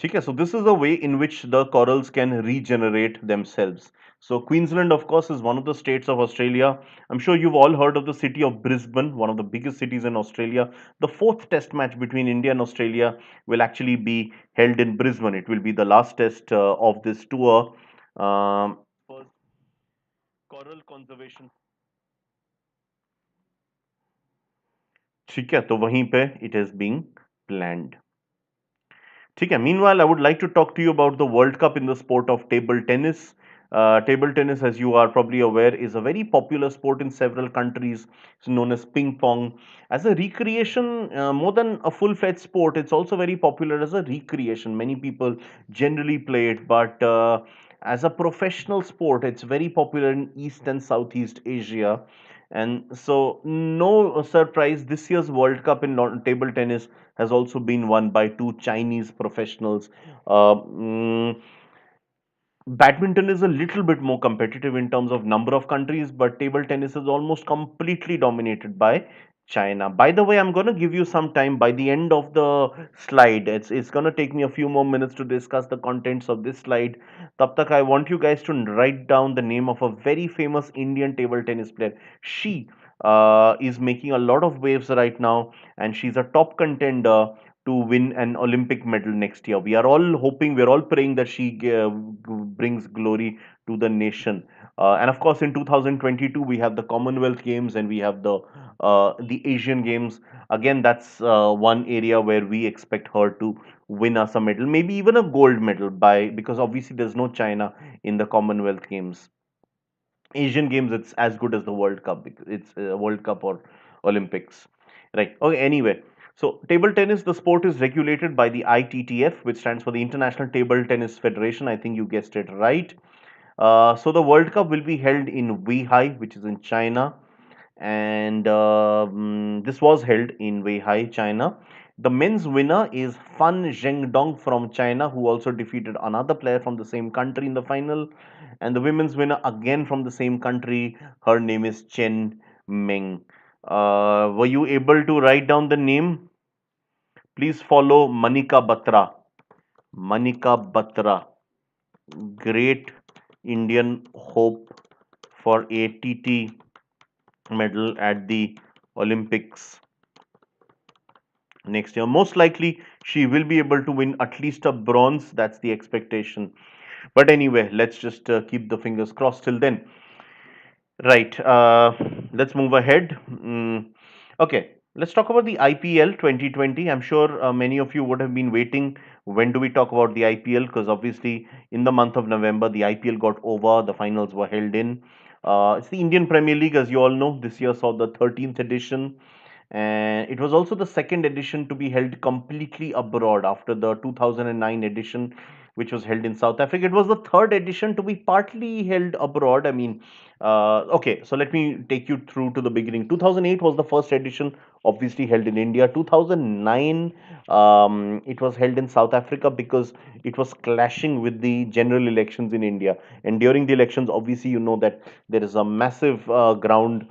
Okay, so this is a way in which the corals can regenerate themselves. So Queensland, of course, is one of the states of Australia. I'm sure you've all heard of the city of Brisbane, one of the biggest cities in Australia. The fourth test match between India and Australia will actually be held in Brisbane. It will be the last test of this tour. First coral conservation. ठीक है, तो वहीं पे it is being planned. ठीक है. Meanwhile, I would like to talk to you about the World Cup in the sport of table tennis. Table tennis, as you are probably aware, is a very popular sport in several countries. It's known as ping pong. As a recreation, more than a full-fledged sport, it's also very popular as a recreation. Many people generally play it, but as a professional sport, it's very popular in East and Southeast Asia. And so, no surprise, this year's World Cup in table tennis has also been won by two Chinese professionals. Badminton is a little bit more competitive in terms of number of countries, but table tennis is almost completely dominated by China. By the way, I'm going to give you some time by the end of the slide. It's going to take me a few more minutes to discuss the contents of this slide. Tab tak I want you guys to write down the name of a very famous Indian table tennis player. She is making a lot of waves right now, and she's a top contender to win an Olympic medal next year. We are all hoping, we're all praying that she brings glory to the nation. And of course, in 2022, we have the Commonwealth Games and we have the Asian Games. Again, that's one area where we expect her to win us a medal, maybe even a gold medal, by because obviously there's no China in the Commonwealth Games. Asian Games, it's as good as the World Cup. It's World Cup or Olympics, right? Okay. Anyway, so table tennis, the sport is regulated by the ITTF, which stands for the International Table Tennis Federation. I think you guessed it right. So the World Cup will be held in Weihai, which is in China, and this was held in Weihai, China. The men's winner is Fan Zhengdong from China, who also defeated another player from the same country in the final. And the women's winner, again from the same country, her name is Chen Meng. Were you able to write down the name? Please follow Manika Batra. Manika Batra, great Indian hope for ATT medal at the Olympics next year. Most likely, she will be able to win at least a bronze. That's the expectation. But anyway, let's just keep the fingers crossed till then. Right. Let's move ahead. Okay. Let's talk about the IPL 2020. I'm sure many of you would have been waiting. When do we talk about the IPL? Because obviously, in the month of November, the IPL got over. The finals were held in. It's the Indian Premier League, as you all know. This year saw the 13th edition, and it was also the second edition to be held completely abroad after the 2009 edition, which was held in South Africa. It was the third edition to be partly held abroad. I mean, okay, so let me take you through to the beginning. 2008 was the first edition, obviously held in India. 2009, it was held in South Africa because it was clashing with the general elections in India. And during the elections, obviously, you know that there is a massive ground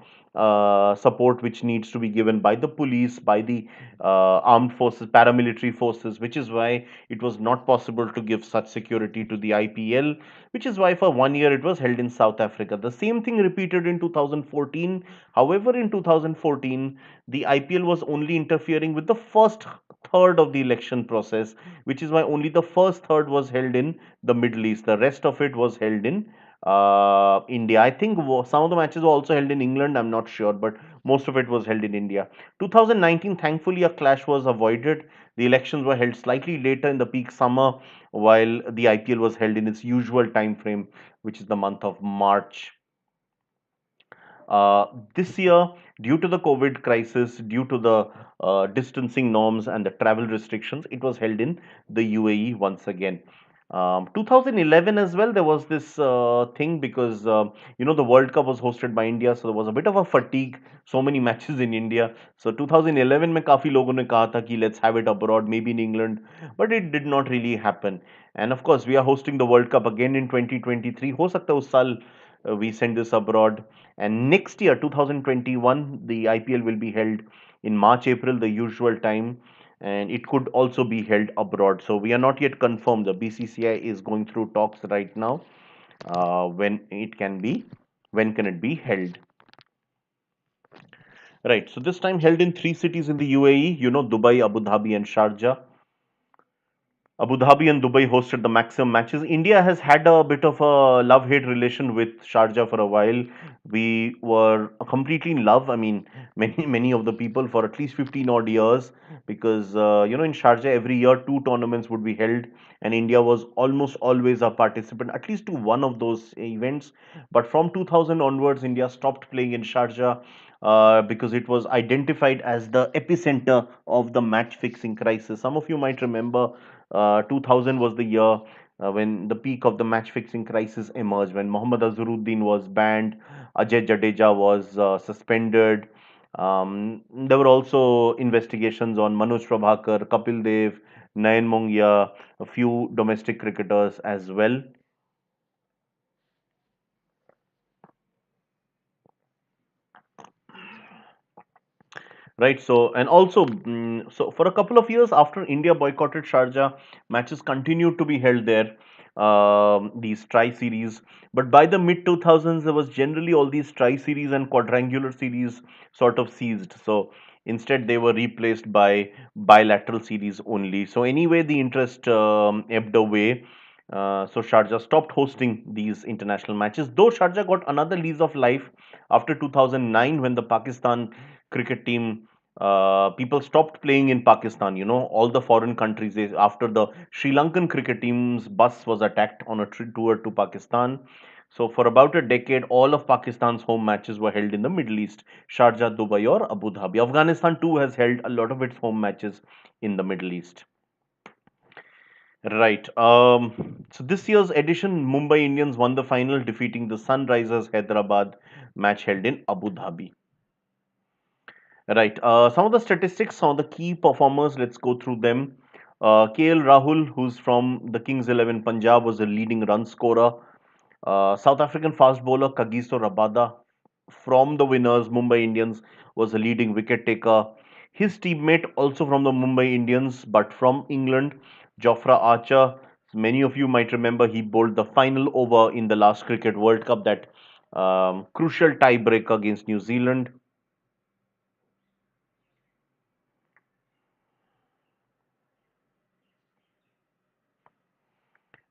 support which needs to be given by the police, by the armed forces, paramilitary forces, which is why it was not possible to give such security to the IPL, which is why for 1 year it was held in South Africa. The same thing repeated in 2014. However, in 2014, the IPL was only interfering with the first third of the election process, which is why only the first third was held in the Middle East. The rest of it was held in India. I think some of the matches were also held in England. I'm not sure, but most of it was held in India. 2019, thankfully, a clash was avoided. The elections were held slightly later in the peak summer, while the IPL was held in its usual time frame, which is the month of March. This year, due to the COVID crisis, due to the distancing norms and the travel restrictions, it was held in the UAE once again. 2011 as well, there was this thing because the World Cup was hosted by India, so there was a bit of a fatigue. So many matches in India. So 2011 में काफी लोगों ने कहा था कि let's have it abroad, maybe in England, but it did not really happen. And of course, we are hosting the World Cup again in 2023. हो सकता है उस साल we send this abroad. And next year, 2021, the IPL will be held in March, April, the usual time, and it could also be held abroad. So we are not yet confirmed. The BCCI is going through talks right now. When can it be held? Right. So this time held in three cities in the UAE. Dubai, Abu Dhabi, and Sharjah. Abu Dhabi and Dubai hosted the maximum matches. India has had a bit of a love-hate relation with Sharjah for a while. We were completely in love. I mean, many of the people for at least 15 odd years, because in Sharjah every year two tournaments would be held, and India was almost always a participant, at least to one of those events. But from 2000 onwards, India stopped playing in Sharjah. Because it was identified as the epicenter of the match fixing crisis. Some of you might remember 2000 was the year when the peak of the match fixing crisis emerged, when Mohammad Azharuddin was banned, Ajay Jadeja was suspended. There were also investigations on Manoj Prabhakar, Kapil Dev, Nayan Mongia, a few domestic cricketers as well. Right. So, and also, so for a couple of years after India boycotted Sharjah, matches continued to be held there. These tri series, but by the mid 2000s, there was generally all these tri series and quadrangular series sort of ceased. So instead, they were replaced by bilateral series only. So anyway, the interest ebbed away. So Sharjah stopped hosting these international matches. Though Sharjah got another lease of life after 2009 when the Pakistan cricket team, people stopped playing in Pakistan. You know, all the foreign countries, after the Sri Lankan cricket team's bus was attacked on a tour to Pakistan. So for about a decade, all of Pakistan's home matches were held in the Middle East, Sharjah, Dubai, or Abu Dhabi. Afghanistan too has held a lot of its home matches in the Middle East. Right. So this year's edition, Mumbai Indians won the final, defeating the Sunrisers Hyderabad, match held in Abu Dhabi. Right. Some of the statistics, some of the key performers, let's go through them. KL Rahul, who's from the Kings 11 Punjab, was a leading run scorer. South African fast bowler Kagiso Rabada from the winners Mumbai Indians was a leading wicket taker. His teammate, also from the Mumbai Indians but from England, Jofra Archer. Many of you might remember he bowled the final over in the last Cricket World Cup, that crucial tiebreak against New Zealand.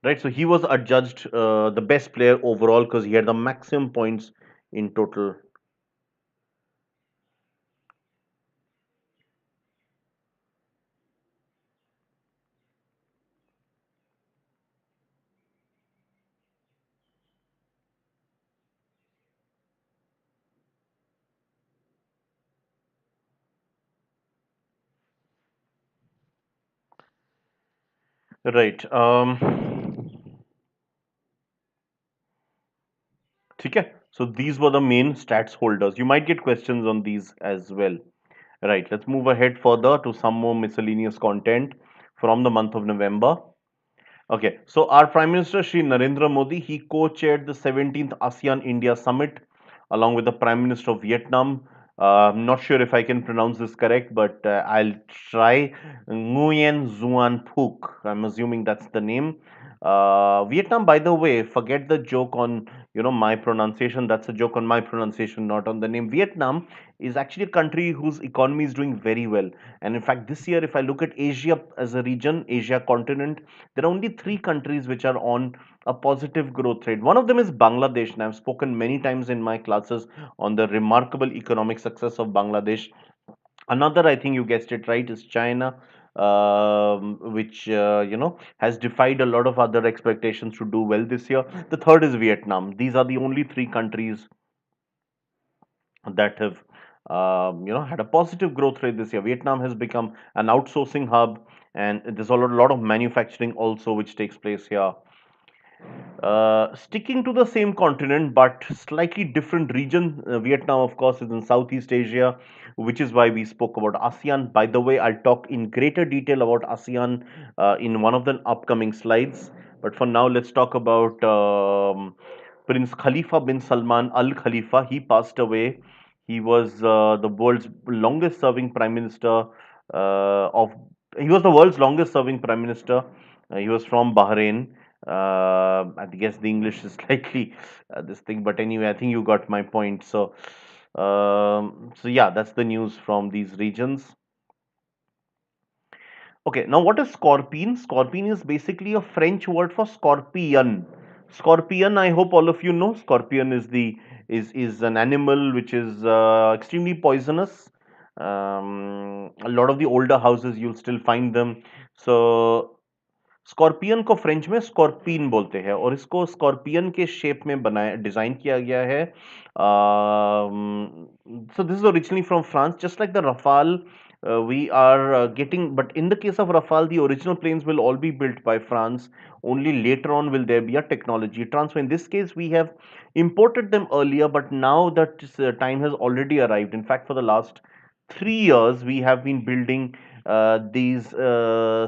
Right, so he was adjudged the best player overall because he had the maximum points in total. Right. ठीक है. So these were the main stats holders. You might get questions on these as well. Right. Let's move ahead further to some more miscellaneous content from the month of November. Okay, so our Prime Minister Shri Narendra Modi, he co-chaired the 17th ASEAN India Summit along with the Prime Minister of Vietnam. I'm not sure if I can pronounce this correct, but I'll try. Nguyen Xuan Phuc. I'm assuming that's the name. Vietnam, by the way, forget the joke on my pronunciation. That's a joke on my pronunciation, not on the name. Vietnam is actually a country whose economy is doing very well. And in fact, this year, if I look at Asia as a region, Asia continent, there are only three countries which are on a positive growth rate. One of them is Bangladesh, and I've spoken many times in my classes on the remarkable economic success of Bangladesh. Another, I think you guessed it right, is China, which has defied a lot of other expectations to do well this year. The third is Vietnam. These are the only three countries that have had a positive growth rate this year. Vietnam has become an outsourcing hub, and there's a lot of manufacturing also which takes place here. Sticking to the same continent but slightly different region, Vietnam, of course, is in Southeast Asia, which is why we spoke about ASEAN. By the way, I'll talk in greater detail about ASEAN in one of the upcoming slides. But for now, let's talk about Prince Khalifa bin Salman Al Khalifa. He passed away. He was the world's longest serving prime minister of. He was the world's longest serving prime minister. He was from Bahrain. I guess the English is slightly this thing, but anyway, I think you got my point. So yeah, that's the news from these regions. Okay, now what is Scorpene? Scorpene is basically a French word for scorpion. Scorpion, I hope all of you know. Scorpion is an animal which is extremely poisonous. A lot of the older houses you'll still find them. So scorpion को French में Scorpene बोलते हैं और इसको scorpion के shape में बनाया design किया गया है. So this is originally from France, just like the Rafale. We are getting, but in the case of Rafale, the original planes will all be built by France. Only later on will there be a technology transfer. In this case, we have imported them earlier, but now that time has already arrived. In fact, for the last 3 years, we have been building these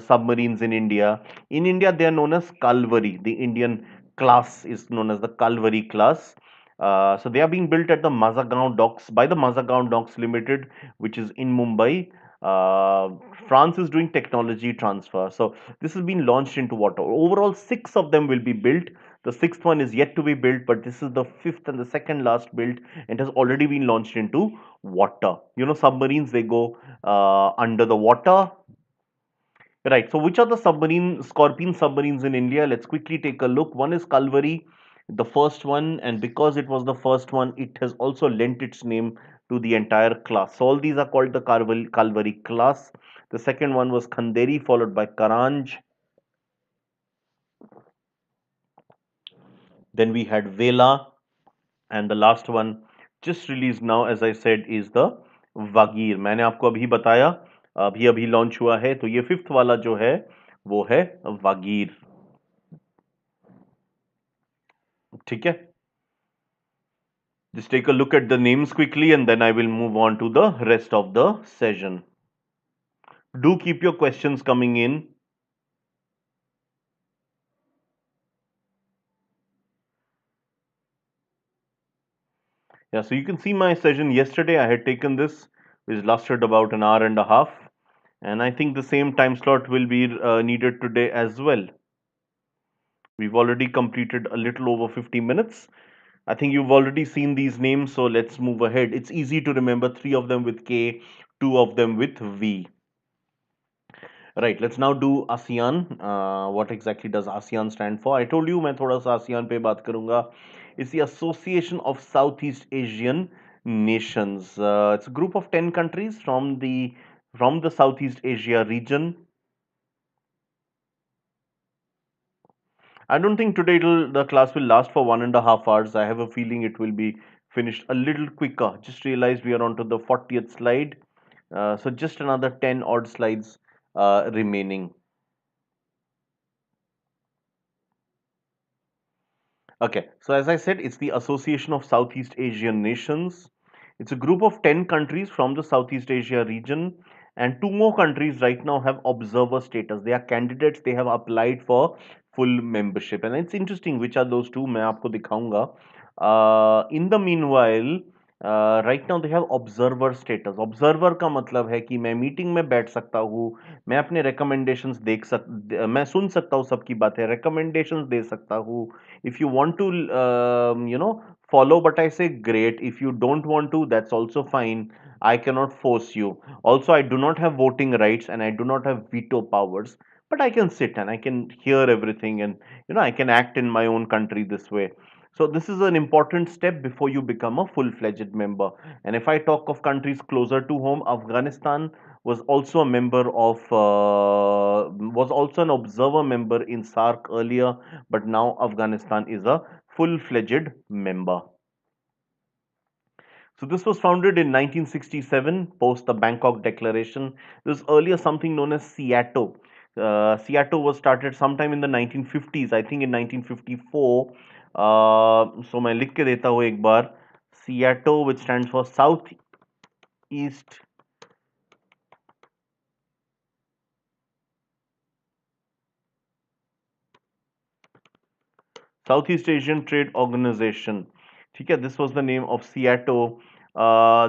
submarines in India. In India, they are known as Kalvari. The Indian class is known as the Kalvari class. So they are being built at the Mazagaon docks by the Mazagaon Docks Limited, which is in Mumbai. Uh, France is doing technology transfer. So this has been launched into water. Overall, six of them will be built. The sixth one is yet to be built, but this is the fifth and the second last built, and has already been launched into water. You know, submarines, they go under the water. Right. So, which are the Scorpene submarines in India? Let's quickly take a look. One is Kalvari, the first one, and because it was the first one, it has also lent its name to the entire class. So, all these are called the Kalvari class. The second one was Khanderi, followed by Karanj. Then we had Vela, and the last one just released now, as I said, is the Vagir. मैंने आपको अभी बताया, अभी अभी launch हुआ है. तो ये फिफ्थ वाला जो है वो है वागीर. ठीक है. Just take a look at the names quickly and then I will move on to the rest of the session. Do keep your questions coming in. Yeah, so you can see my session yesterday. I had taken this, which lasted about an hour and a half. And I think the same time slot will be needed today as well. We've already completed a little over 50 minutes. I think you've already seen these names, so let's move ahead. It's easy to remember, three of them with K, two of them with V. Right, let's now do ASEAN. What exactly does ASEAN stand for? I told you मैं थोड़ा सा ASEAN पे बात करूंगा. It's the Association of Southeast Asian Nations. It's a group of 10 countries from the Southeast Asia region. I don't think today the class will last for 1.5 hours. I have a feeling it will be finished a little quicker. Just realized we are on to the 40th slide. So just another 10 odd slides remaining. Okay, so as I said, it's the Association of Southeast Asian Nations. It's a group of 10 countries from the Southeast Asia region, and two more countries right now have observer status. They are candidates, they have applied for full membership. And it's interesting which are those two, मैं आपको दिखाऊंगा. In the meanwhile, right now they have observer status. Observer का मतलब है कि मैं meeting में बैठ सकता हूँ, मैं अपने recommendations मैं सुन सकता हूँ सबकी बातें, recommendations दे सकता हूँ. If you want to follow, but I say great. If you don't want to, that's also fine. I cannot force you. Also, I do not have voting rights and I do not have veto powers, but I can sit and I can hear everything, and I can act in my own country this way. So this is an important step before you become a full-fledged member. And if I talk of countries closer to home, Afghanistan was also a member of was also an observer member in SARC earlier, but now Afghanistan is a full-fledged member. So this was founded in 1967 post the Bangkok Declaration. This was earlier something known as SEATO. SEATO was started sometime in the 1950s, I think in 1954. So मैं लिख के देता हूँ एक बार. SEATO, which stands for Southeast Southeast Asian Trade Organization. ठीक है, this was the name of SEATO.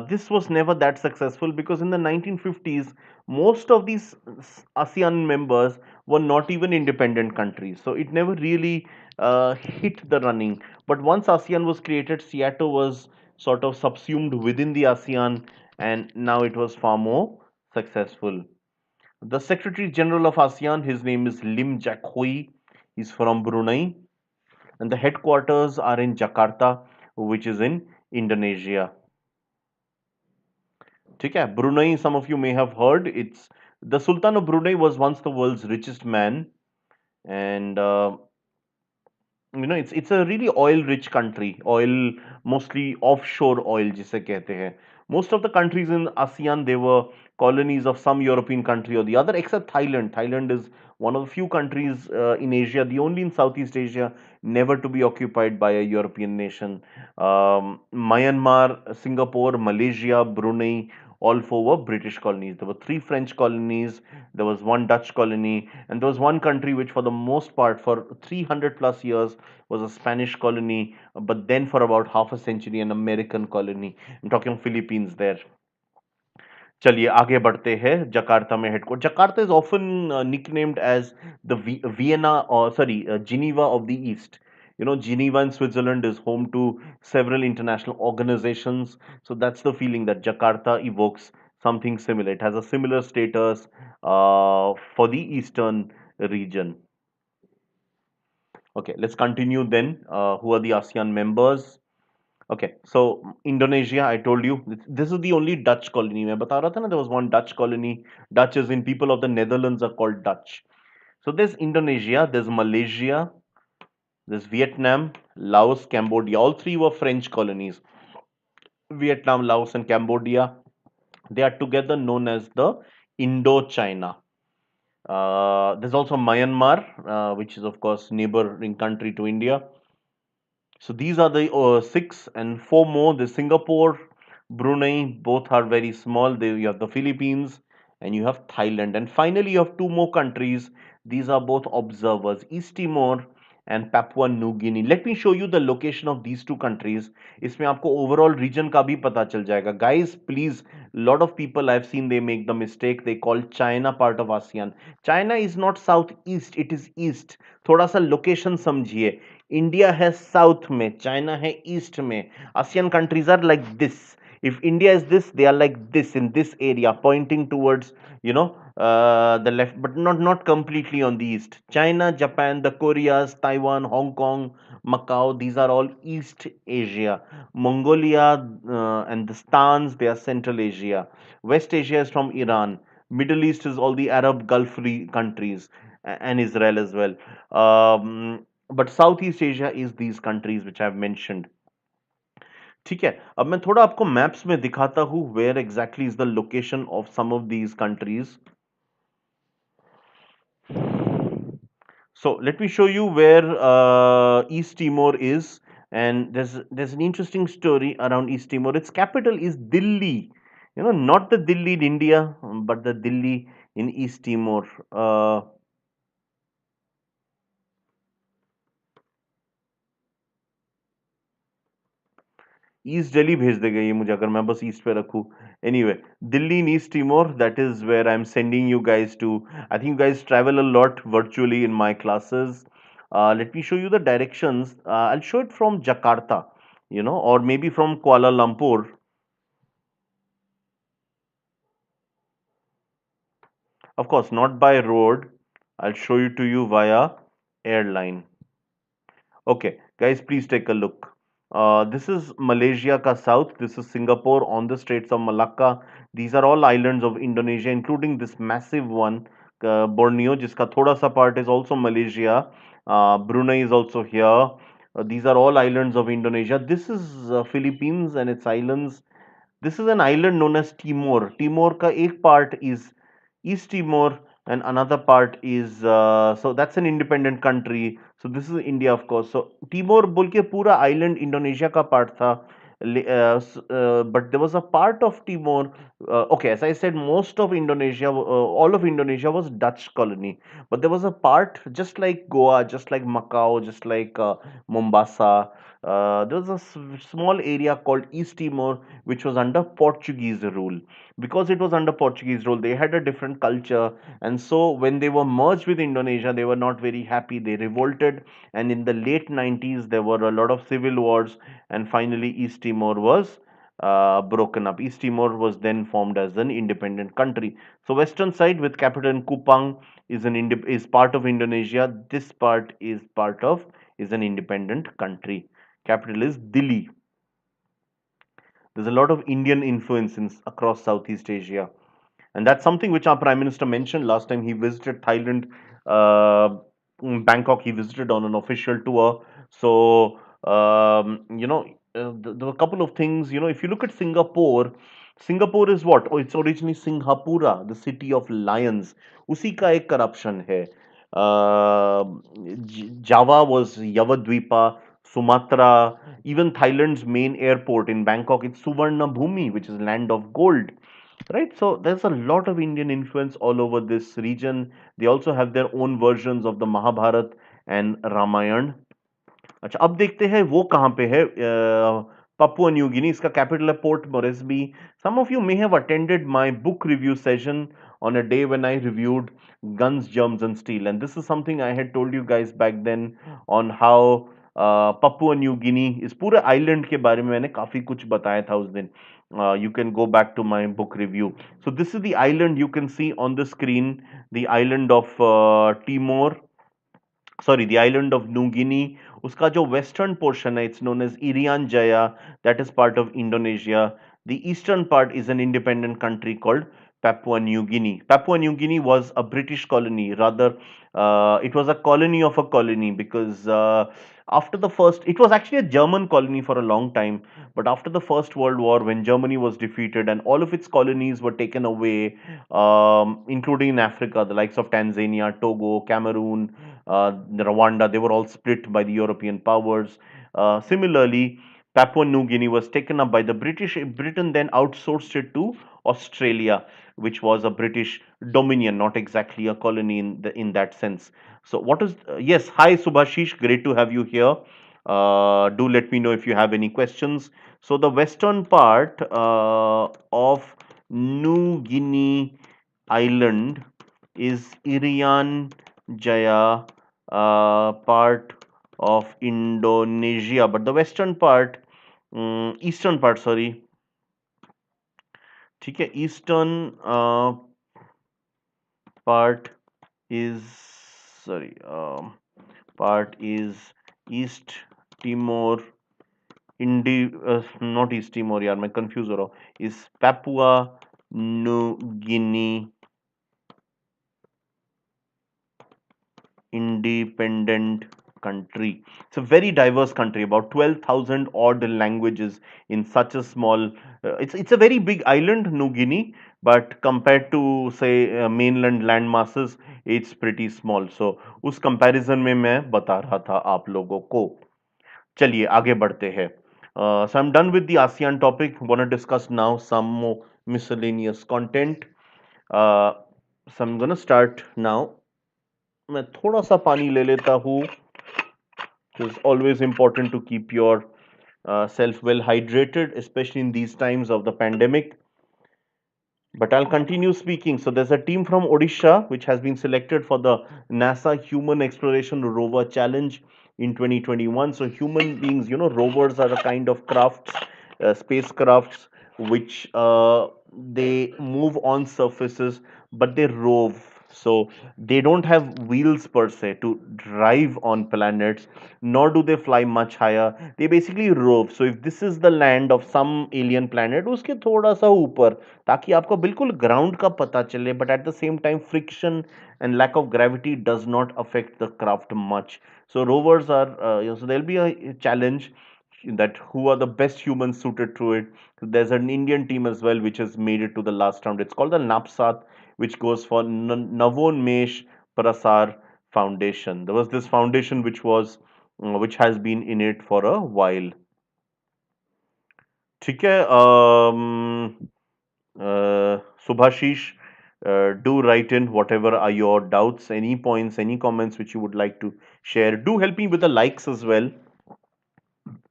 This was never that successful because in the 1950s, most of these ASEAN members were not even independent countries. So it never really hit the running. But once ASEAN was created, SEATO was sort of subsumed within the ASEAN, and now it was far more successful. The Secretary General of ASEAN, his name is Lim Jack Hui. He's from Brunei, and the headquarters are in Jakarta, which is in Indonesia. ठीक है, Brunei, some of you may have heard, it's the Sultan of Brunei was once the world's richest man, and it's a really oil rich country. Oil, mostly offshore oil जिसे कहते हैं. Most of the countries in ASEAN, they were colonies of some European country or the other, except Thailand. Thailand is one of the few countries in Asia, the only in Southeast Asia, never to be occupied by a European nation. Myanmar, Singapore, Malaysia, Brunei, All four were British colonies. There were three French colonies, there was one Dutch colony, and there was one country which, for the most part, for 300 plus years, was a Spanish colony, but then for about half a century, an American colony. I'm talking Philippines there. चलिए आगे बढ़ते हैं Jakarta में headquarter Jakarta is often nicknamed as the Vienna or sorry Geneva of the East. You know, Geneva in Switzerland is home to several international organizations, so that's the feeling that Jakarta evokes something similar. It has a similar status for the eastern region. Okay, let's continue then. Who are the ASEAN members? Okay, so Indonesia, I told you, this is the only Dutch colony. मैं बता रहा था ना, there was one Dutch colony. Dutch is in people of the Netherlands are called Dutch. So there's Indonesia, there's Malaysia, there's Vietnam, Laos, Cambodia. All three were French colonies. Vietnam, Laos, and Cambodia. They are together known as the Indochina. There's also Myanmar, which is of course neighboring country to India. So these are the six, and four more. The Singapore, Brunei, both are very small. You have the Philippines and you have Thailand. And finally, you have two more countries. These are both observers, East Timor and Papua New Guinea. Let me show you the location of these two countries. इसमें आपको overall region का भी पता चल जाएगा. Guys, please, lot of people I've seen, they make the mistake. They call China part of ASEAN. China is not southeast, it is east. थोड़ा सा location समझिए. India has south में, China है east में. ASEAN countries are like this. If India is this, they are like this in this area, pointing towards, you know, the left, but not completely on the east. China, Japan, the Koreas, Taiwan, Hong Kong, Macau, these are all East Asia. Mongolia and the Stans, they are Central Asia. West Asia is from Iran. Middle East is all the Arab Gulf countries and Israel as well. But Southeast Asia is these countries which I've mentioned. ठीक है, अब मैं थोड़ा आपको maps में दिखाता हूं where exactly is the location of some of these countries. So let me show you where East Timor is, and there's an interesting story around East Timor. Its capital is Delhi. You know, not the Delhi in India, but the Delhi in East Timor. East Delhi भेज देगा ये मुझे अगर मैं बस east पे रखूं. Anyway, Dili in East Timor, that is where I am sending you guys to. I think you guys travel a lot virtually in my classes. Let me show you the directions. I'll show it from Jakarta, you know, or maybe from Kuala Lumpur. Of course, not by road. I'll show you to you via airline. Okay, guys, please take a look. This is Malaysia ka south. This is Singapore on the Straits of Malacca. These are all islands of Indonesia, including this massive one, Borneo, jiska thoda sa part is also Malaysia. Brunei is also here. These are all islands of Indonesia. This is Philippines and its islands. This is an island known as Timor. Timor ka ek part is East Timor and another part is so that's an independent country. So this is India, of course. So Timor बोल के पूरा island Indonesia का part था. But there was a part of Timor. Okay, as I said, most of Indonesia, all of Indonesia was Dutch colony. But there was a part, just like Goa, just like Macau, just like Mombasa. There was a small area called East Timor, which was under Portuguese rule. Because it was under Portuguese rule, they had a different culture, and so when they were merged with Indonesia, they were not very happy. They revolted, and in the late 90s, there were a lot of civil wars, and finally, East Timor was broken up. East Timor was then formed as an independent country. So, western side with capital in Kupang is part of Indonesia. This part is an independent country. Capital is Dili. There's a lot of Indian influence across Southeast Asia. And that's something which our Prime Minister mentioned last time he visited Thailand, Bangkok. He visited on an official tour. So, there were a couple of things. You know, if you look at Singapore, Singapore is what? Oh, it's originally Singhapura, the city of lions. उसी का एक corruption है. Java was Yavadvipa, Sumatra, even Thailand's main airport in Bangkok, it's Suvarna Bhumi, which is land of gold. right? So there's a lot of Indian influence all over this region. They also have their own versions of the Mahabharat and Ramayana. अच्छा, अब देखते हैं वो कहाँ पे है. Papua New Guinea, इसका capital है Port Moresby. Some of you may have attended my book review session on a day when I reviewed Guns, Germs and Steel, and this is something I had told you guys back then on how Papua New Guinea, इस पूरे island के बारे में मैंने काफी कुछ बताया था उस दिन. You can go back to my book review. So this is the island you can see on the screen, the island of Timor, sorry, the island of New Guinea. उसका जो western portion है, it's known as Irian Jaya, that is part of Indonesia. The eastern part is an independent country called Papua New Guinea. Papua New Guinea was a British colony, rather, it was a colony of a colony, because after the first, it was actually a German colony for a long time, but after the First World War, when Germany was defeated and all of its colonies were taken away, including in Africa, the likes of Tanzania, Togo, Cameroon, Rwanda, they were all split by the European powers. Similarly, Papua New Guinea was taken up by the British. Britain then outsourced it to Australia, which was a British dominion, not exactly a colony in that sense. So, what is yes? Hi, Subhashish, great to have you here. Do let me know if you have any questions. So, the western part of New Guinea Island is Irian Jaya, part of Indonesia, but the western part, eastern part, sorry, ठीक है, eastern part is, sorry, part is East Timor, not East Timor यार, मैं confuse हो रहा हूँ, is Papua New Guinea independent country. It's a very diverse country, about 12,000 odd languages in such a small, it's a very big island, New Guinea, but compared to say mainland land masses, it's pretty small. So उस comparison में मैं बता रहा था आप लोगों को. चलिए आगे बढ़ते हैं. So I'm done with the ASEAN topic. Want to discuss now some more miscellaneous content. So I'm gonna start now. मैं थोड़ा सा पानी ले लेता हूँ. It's always important to keep your self well hydrated, especially in these times of the pandemic. But I'll continue speaking. So there's a team from Odisha which has been selected for the NASA Human Exploration Rover Challenge in 2021. So human beings, rovers are a kind of crafts, spacecrafts, which they move on surfaces, but they rove. So they don't have wheels per se to drive on planets, nor do they fly much higher. They basically rove. So if this is the land of some alien planet, उसके थोड़ा सा ऊपर, ताकि आपको बिल्कुल ground का पता चले, but at the same time friction and lack of gravity does not affect the craft much. So rovers are, so there'll be a challenge that who are the best humans suited to it. So there's an Indian team as well which has made it to the last round. It's called the NAPSAT, which goes for Navonmesh Prasar Foundation. There was this foundation which has been in it for a while. ठीक है. Subhashish, do write in whatever are your doubts, any points, any comments which you would like to share. Do help me with the likes as well,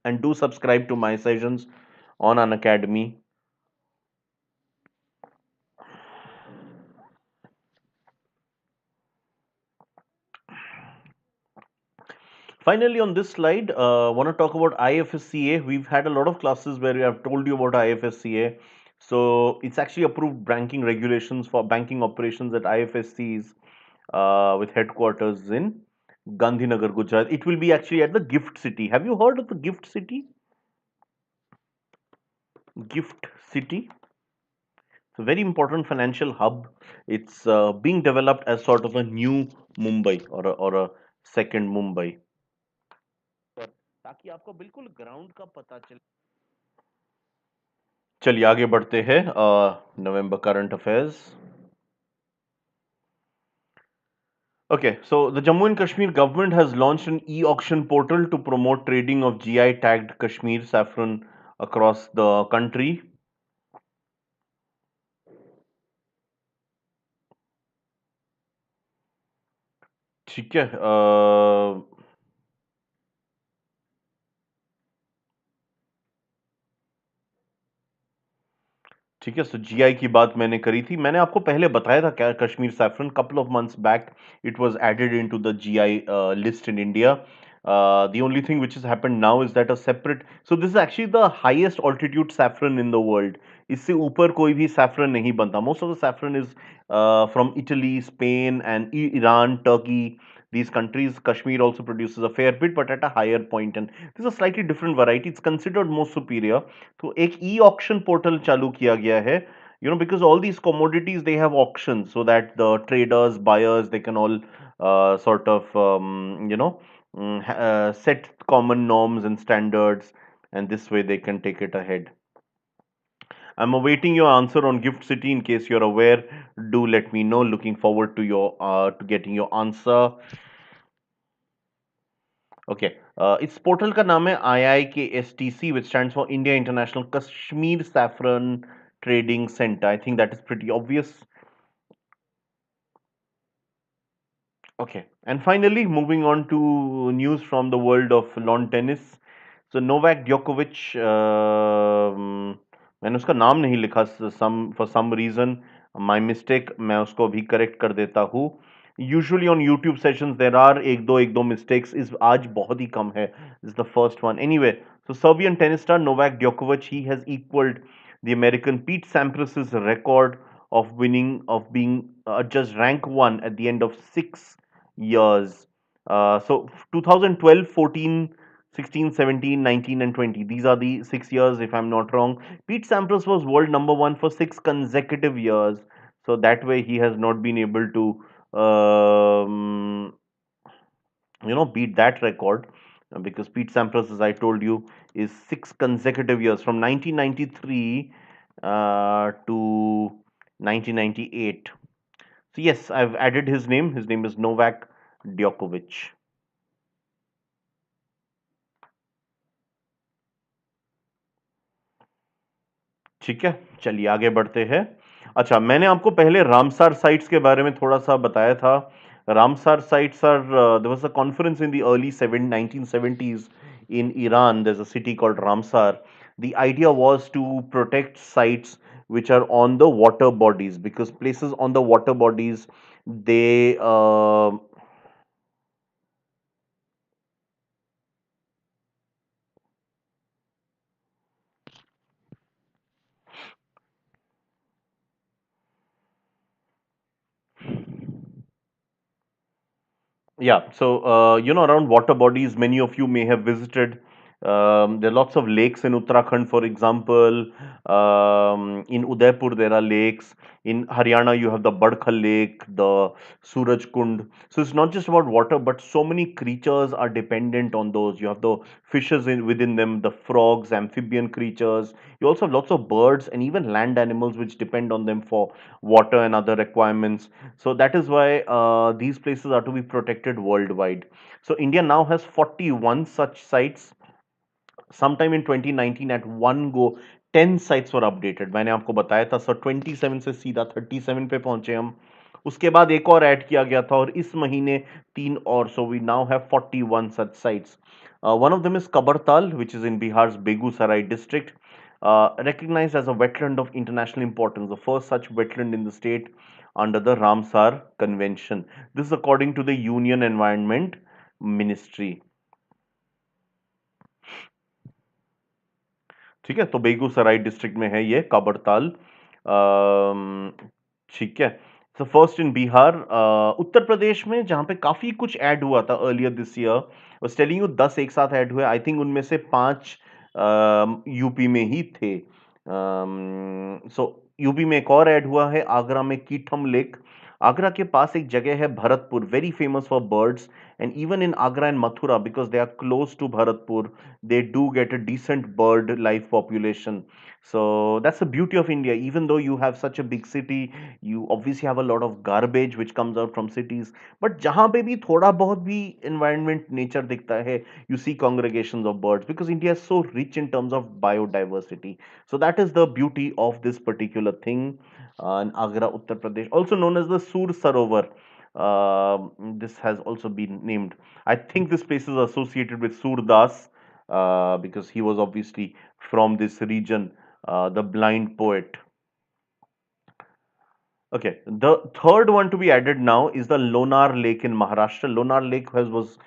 and do subscribe to my sessions on Unacademy. Finally, on this slide, want to talk about IFSCA. We've had a lot of classes where we have told you about IFSCA. So it's actually approved banking regulations for banking operations at IFSCs with headquarters in Gandhinagar, Gujarat. It will be actually at the Gift City. Have you heard of the Gift City? Gift City. It's a very important financial hub. It's being developed as sort of a new Mumbai, or a second Mumbai. ताकि आपको बिल्कुल ground का पता चले. चलिए आगे बढ़ते हैं. November current affairs. Okay, so the Jammu and Kashmir government has launched an e-auction portal to promote trading of GI tagged Kashmir saffron across the country. ठीक है। ठीक है, सो जीआई की बात मैंने करी थी। मैंने आपको पहले बताया था क्या, Kashmir saffron couple of months back it was added into the GI list in India. The only thing which has happened now is that a separate, so this is actually the highest altitude saffron in the world. इससे ऊपर कोई भी saffron नहीं बनता. Most of the saffron is from Italy, Spain and Iran, Turkey. These countries, Kashmir also produces a fair bit, but at a higher point. And this is a slightly different variety. It's considered more superior. तो एक e auction portal चालू किया गया है, because all these commodities they have auctions, so that the traders, buyers, they can all sort of set common norms and standards, and this way they can take it ahead. I'm awaiting your answer on Gift City. In case you're aware, do let me know. Looking forward to your to getting your answer. Okay, इस portal का नाम है IIKSTC, which stands for India International Kashmir Saffron Trading Center. I think that is pretty obvious. Okay, and finally, moving on to news from the world of lawn tennis. So Novak Djokovic, मैंने उसका नाम नहीं लिखा, for some reason, my mistake. मैं उसको अभी correct कर देता हूँ. Usually on YouTube sessions there are एक दो mistakes. इस आज बहुत ही कम है. This is the first one. Anyway, so Serbian tennis star Novak Djokovic, he has equaled the American Pete Sampras's record of being just rank one at the end of 6 years. So 2012, 14, 16, 17, 19, and 20. These are the 6 years, if I'm not wrong. Pete Sampras was world number one for 6 consecutive years. So that way he has not been able to, beat that record, because Pete Sampras, as I told you, is 6 consecutive years from 1993 to 1998. So yes, I've added his name. His name is Novak Djokovic. ठीक है, चलिए आगे बढ़ते हैं। अच्छा, मैंने आपको पहले रामसार साइट्स के बारे में थोड़ा सा बताया था। Ramsar sites are, there was a conference in the early 1970s in Iran. There's a city called Ramsar. The idea was to protect sites which are on the water bodies, because places on the water bodies, they Yeah, so around water bodies, many of you may have visited. There are lots of lakes in Uttarakhand, for example. In Udaipur, there are lakes. In Haryana, you have the Badkhal Lake, the Suraj Kund. So it's not just about water, but so many creatures are dependent on those. You have the fishes within them, the frogs, amphibian creatures. You also have lots of birds and even land animals which depend on them for water and other requirements. So that is why these places are to be protected worldwide. So India now has 41 such sites. Sometime in 2019, at one go, 10 sites were updated. मैंने आपको बताया था, sir 27 से सीधा 37 पे पहुंचे हम. उसके बाद एक और ऐड किया गया था, और इस महीने तीन और. So we now have 41 such sites. One of them is Kabartal, which is in Bihar's Begusarai district, recognized as a wetland of international importance, the first such wetland in the state under the Ramsar Convention. This is according to the Union Environment Ministry. ठीक है, तो Begusarai district में है ये काबरताल. ठीक है, तो first in Bihar. Uttar Pradesh में जहां पे काफी कुछ ऐड हुआ था अर्लियर दिस ईयर, बस टेलिंग यू 10 एक साथ ऐड हुए. आई थिंक उनमें से 5 यूपी में ही थे. सो यूपी में एक और ऐड हुआ है, आगरा में कीठम लेक. आगरा के पास एक जगह है Bharatpur, very famous for birds. And even in Agra and Mathura, because they are close to Bharatpur, they do get a decent bird life population. So that's the beauty of India. Even though you have such a big city, you obviously have a lot of garbage which comes out from cities. But जहाँ पे भी थोड़ा बहुत भी environment nature दिखता है, you see congregations of birds, because India is so rich in terms of biodiversity. So that is the beauty of this particular thing in Agra, Uttar Pradesh, also known as the Sur Sarovar. This has also been named. I think this place is associated with Surdas because he was obviously from this region, the blind poet. Okay, the third one to be added now is the Lonar Lake in Maharashtra. Lonar Lake was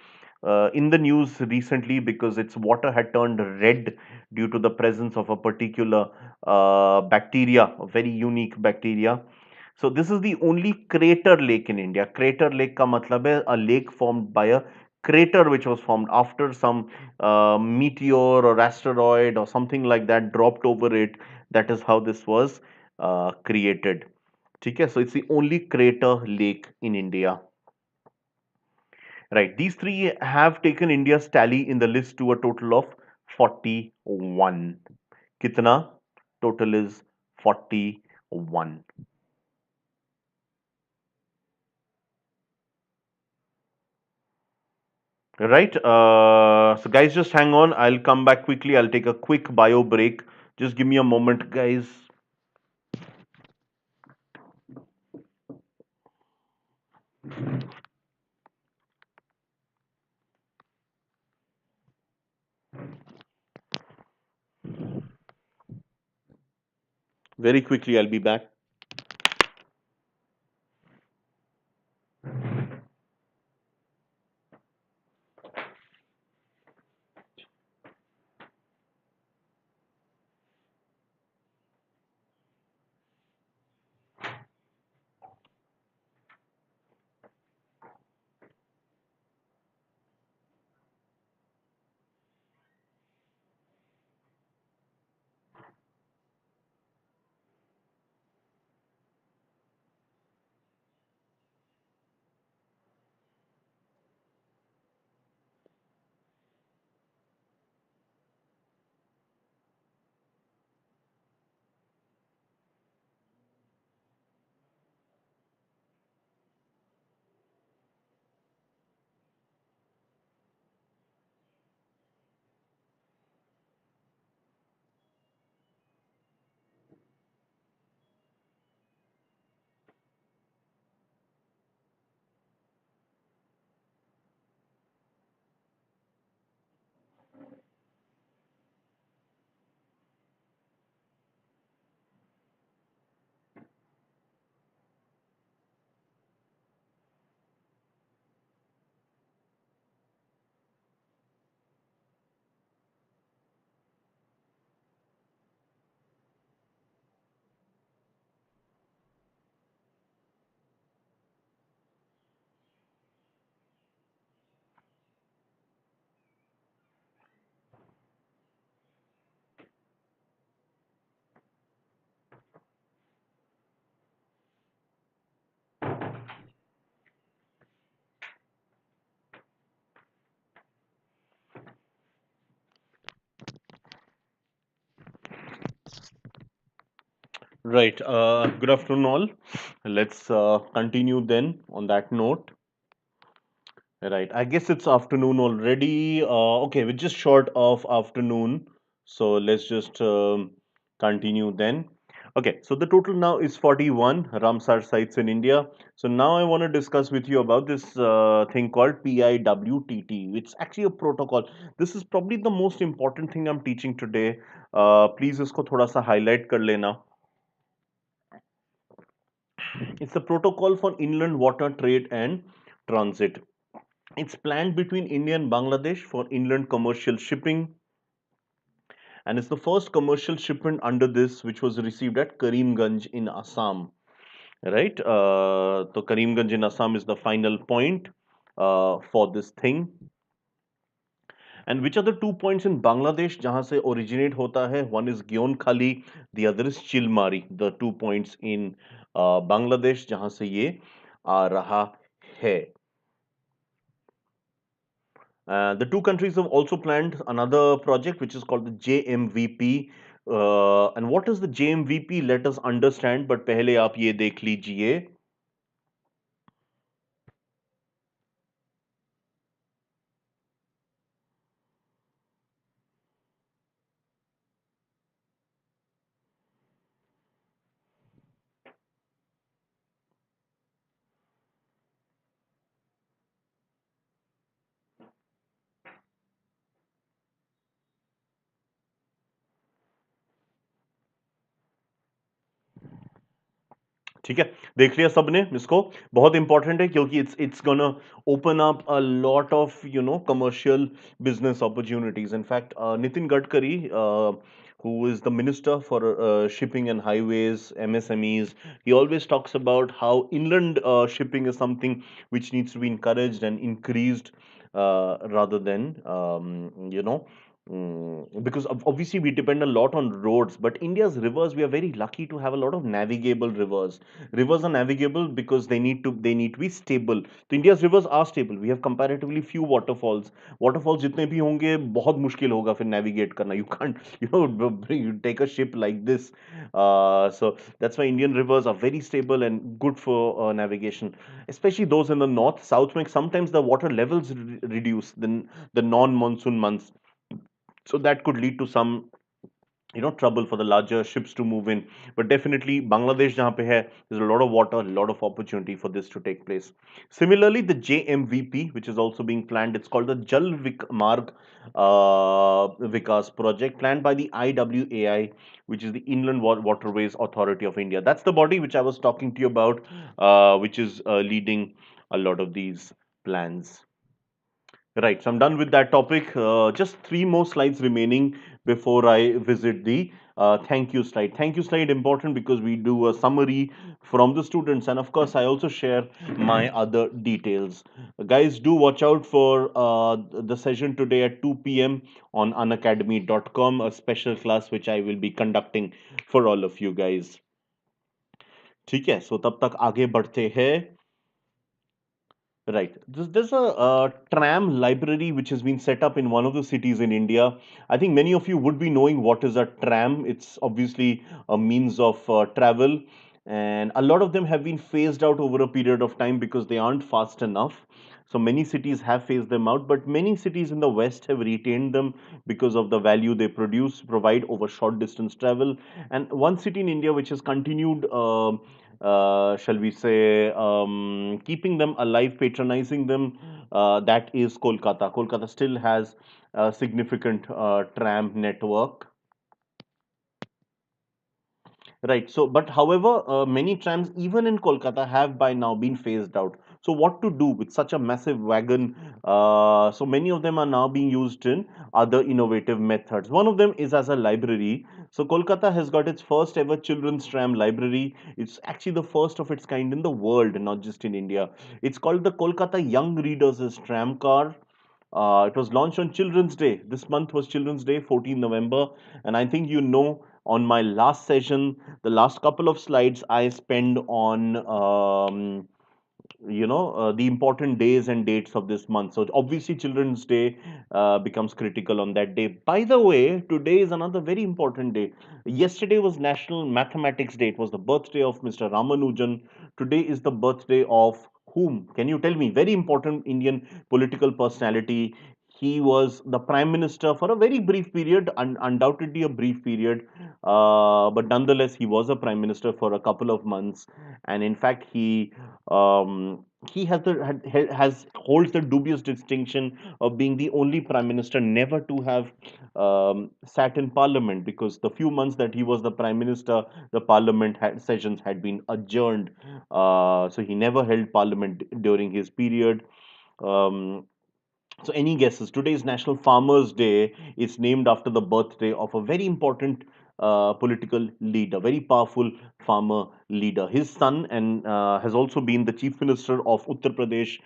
in the news recently because its water had turned red due to the presence of a particular bacteria, a very unique bacteria. So this is the only crater lake in India. Crater lake का मतलब है a lake formed by a crater which was formed after some meteor or asteroid or something like that dropped over it. That is how this was created. ठीक है, so it's the only crater lake in India. Right, these three have taken India's tally in the list to a total of 41. Kitna? Total is 41. Right, so guys, just hang on. I'll come back quickly. I'll take a quick bio break. Just give me a moment, guys. Very quickly, I'll be back. Right. Good afternoon, all. Let's continue then on that note. Right. I guess it's afternoon already. Okay, we're just short of afternoon. So let's just continue then. Okay, so the total now is 41 Ramsar sites in India. So now I want to discuss with you about this thing called PIWTT, which is actually a protocol. This is probably the most important thing I'm teaching today. Please इसको थोड़ा सा highlight कर लेना. It's a protocol for inland water trade and transit. It's planned between India and Bangladesh for inland commercial shipping, and it's the first commercial shipment under this, which was received at Karimganj in Assam. Right? So Karimganj in Assam is the final point for this thing. And which are the 2 points in Bangladesh जहाँ से originate होता है? One is Gyon Khali, the other is Chilmari. The 2 points in Bangladesh जहाँ से ये आ रहा है. The two countries have also planned another project which is called the JMVP. And what is the JMVP? Let us understand. But पहले आप ये देख लीजिए. ठीक है, देख लिया सबने इसको, बहुत इंपॉर्टेंट है क्योंकि it's gonna open up a lot of commercial business opportunities. In fact, Nitin Gadkari, who is the minister for shipping and highways, MSMEs, he always talks about how inland shipping is something which needs to be encouraged and increased, rather than because obviously we depend a lot on roads, but India's rivers, we are very lucky to have a lot of navigable rivers. Rivers are navigable because they need to be stable. So India's rivers are stable. We have comparatively few waterfalls. Waterfalls जितने भी होंगे बहुत मुश्किल होगा फिर navigate करना. You can't you take a ship like this. So that's why Indian rivers are very stable and good for navigation, especially those in the north. South makes sometimes the water levels reduce than the non-monsoon months, so that could lead to some trouble for the larger ships to move in. But definitely Bangladesh jahan pe hai, there's a lot of water, a lot of opportunity for this to take place. Similarly, the JMVP, which is also being planned, it's called the Jal Marg Vikas project, planned by the IWAI, which is the Inland Waterways Authority of India. That's the body which I was talking to you about, which is leading a lot of these plans. Right, so I'm done with that topic. Just three more slides remaining before I visit the thank you slide. Thank you slide important because we do a summary from the students, and of course, I also share my other details. Guys, do watch out for the session today at 2 p.m. on unacademy.com, a special class which I will be conducting for all of you guys. ठीक है, so तब तक आगे बढ़ते हैं. Right. There's a tram library which has been set up in one of the cities in India. I think many of you would be knowing what is a tram. It's obviously a means of travel, and a lot of them have been phased out over a period of time because they aren't fast enough. So many cities have phased them out, but many cities in the West have retained them because of the value they provide over short distance travel. And one city in India which has continued, shall we say, keeping them alive, patronizing them, that is Kolkata. Kolkata still has a significant tram network. Right. So, but however, many trams, even in Kolkata, have by now been phased out. So, what to do with such a massive wagon? So, many of them are now being used in other innovative methods. One of them is as a library. So, Kolkata has got its first ever children's tram library. It's actually the first of its kind in the world, not just in India. It's called the Kolkata Young Readers' Tram Car. It was launched on Children's Day. This month was Children's Day, 14 November. And I think on my last session, the last couple of slides I spend on the important days and dates of this month. So obviously Children's Day becomes critical on that day. By the way, today is another very important day. Yesterday was National Mathematics Day. It was the birthday of Mr. Ramanujan. Today is the birthday of whom? Can you tell me? Very important Indian political personality. He was the prime minister for a very brief period, undoubtedly a brief period, but nonetheless, he was a prime minister for a couple of months. And in fact, he has holds the dubious distinction of being the only prime minister never to have sat in parliament, because the few months that he was the prime minister, the sessions had been adjourned. So he never held parliament during his period. Um, so, any guesses? Today is National Farmers Day. It's named after the birthday of a very important political leader, very powerful farmer leader. His son and has also been the chief minister of Uttar Pradesh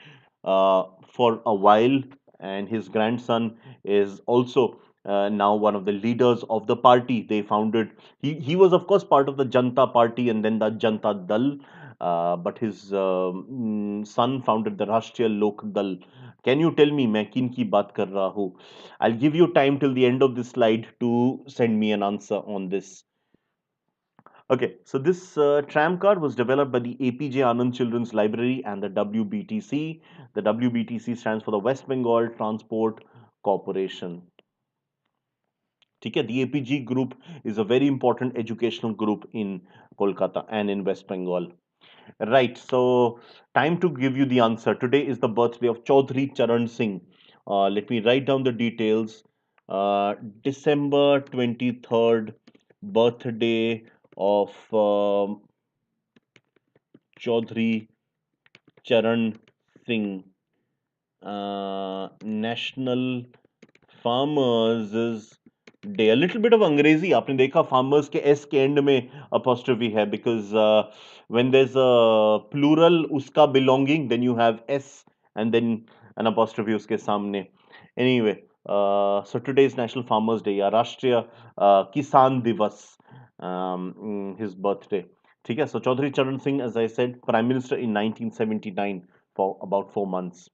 for a while, and his grandson is also now one of the leaders of the party they founded. He was of course part of the Janta Party and then the Janta Dal, but his son founded the Rashtriya Lok Dal. Can you tell me मैं किन की बात कर रहा हूँ? I'll give you time till the end of this slide to send me an answer on this. Okay, so this tram card was developed by the APJ Anand Children's Library and the WBTC. The WBTC stands for the West Bengal Transport Corporation. The APG group is a very important educational group in Kolkata and in West Bengal. Right. So, time to give you the answer. Today is the birthday of Chaudhry Charan Singh. Let me write down the details. December 23rd, birthday of Chaudhary Charan Singh, National Farmers Day. A little bit of अंग्रेजी आपने देखा farmers के S के end में apostrophe है because when there's a plural उसका belonging then you have S and then an apostrophe उसके सामने. Anyway, so today is National Farmers Day या राष्ट्रीय किसान दिवस, his birthday. ठीक है, so Chaudhary Charan Singh, as I said, Prime Minister in 1979 for about 4 months.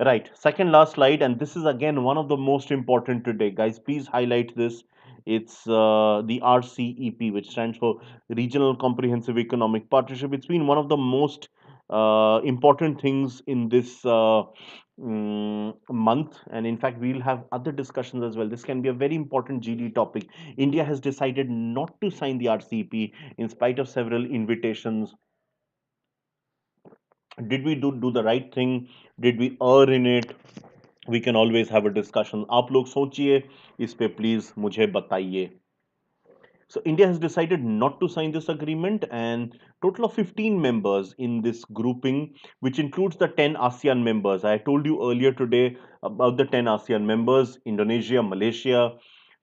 Right, second last slide, and this is again one of the most important today, guys. Please highlight this. It's the RCEP, which stands for Regional Comprehensive Economic Partnership. It's been one of the most important things in this month, and in fact, we'll have other discussions as well. This can be a very important GD topic. India has decided not to sign the RCEP in spite of several invitations. Did we do the right thing? Did we err in it? We can always have a discussion. आप लोग सोचिए इस पे please मुझे बताइए. So India has decided not to sign this agreement, and total of 15 members in this grouping, which includes the 10 ASEAN members. I told you earlier today about the 10 ASEAN members: Indonesia, Malaysia,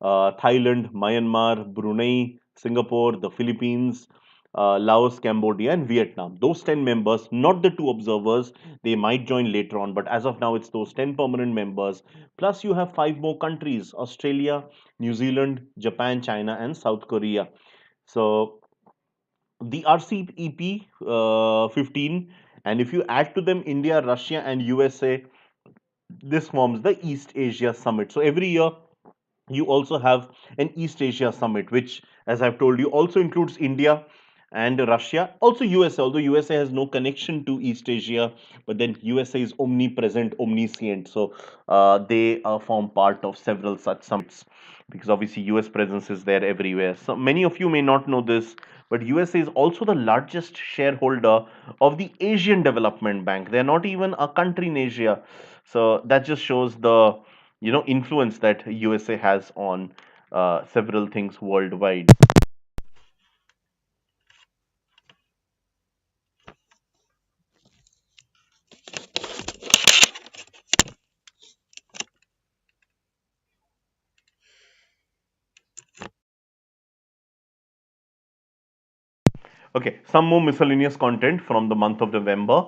Thailand, Myanmar, Brunei, Singapore, the Philippines, Laos, Cambodia, and Vietnam. Those 10 members, not the two observers, they might join later on, but as of now, it's those 10 permanent members. Plus, you have five more countries: Australia, New Zealand, Japan, China, and South Korea. So the RCEP 15, and if you add to them India, Russia, and USA, this forms the East Asia Summit. So every year you also have an East Asia Summit, which, as I've told you, also includes India and Russia, also USA, although USA has no connection to East Asia, but then USA is omnipresent, omniscient. So they form part of several such summits because obviously US presence is there everywhere. So many of you may not know this, but USA is also the largest shareholder of the Asian Development Bank. They're not even a country in Asia. So that just shows the influence that USA has on several things worldwide. Okay, some more miscellaneous content from the month of November.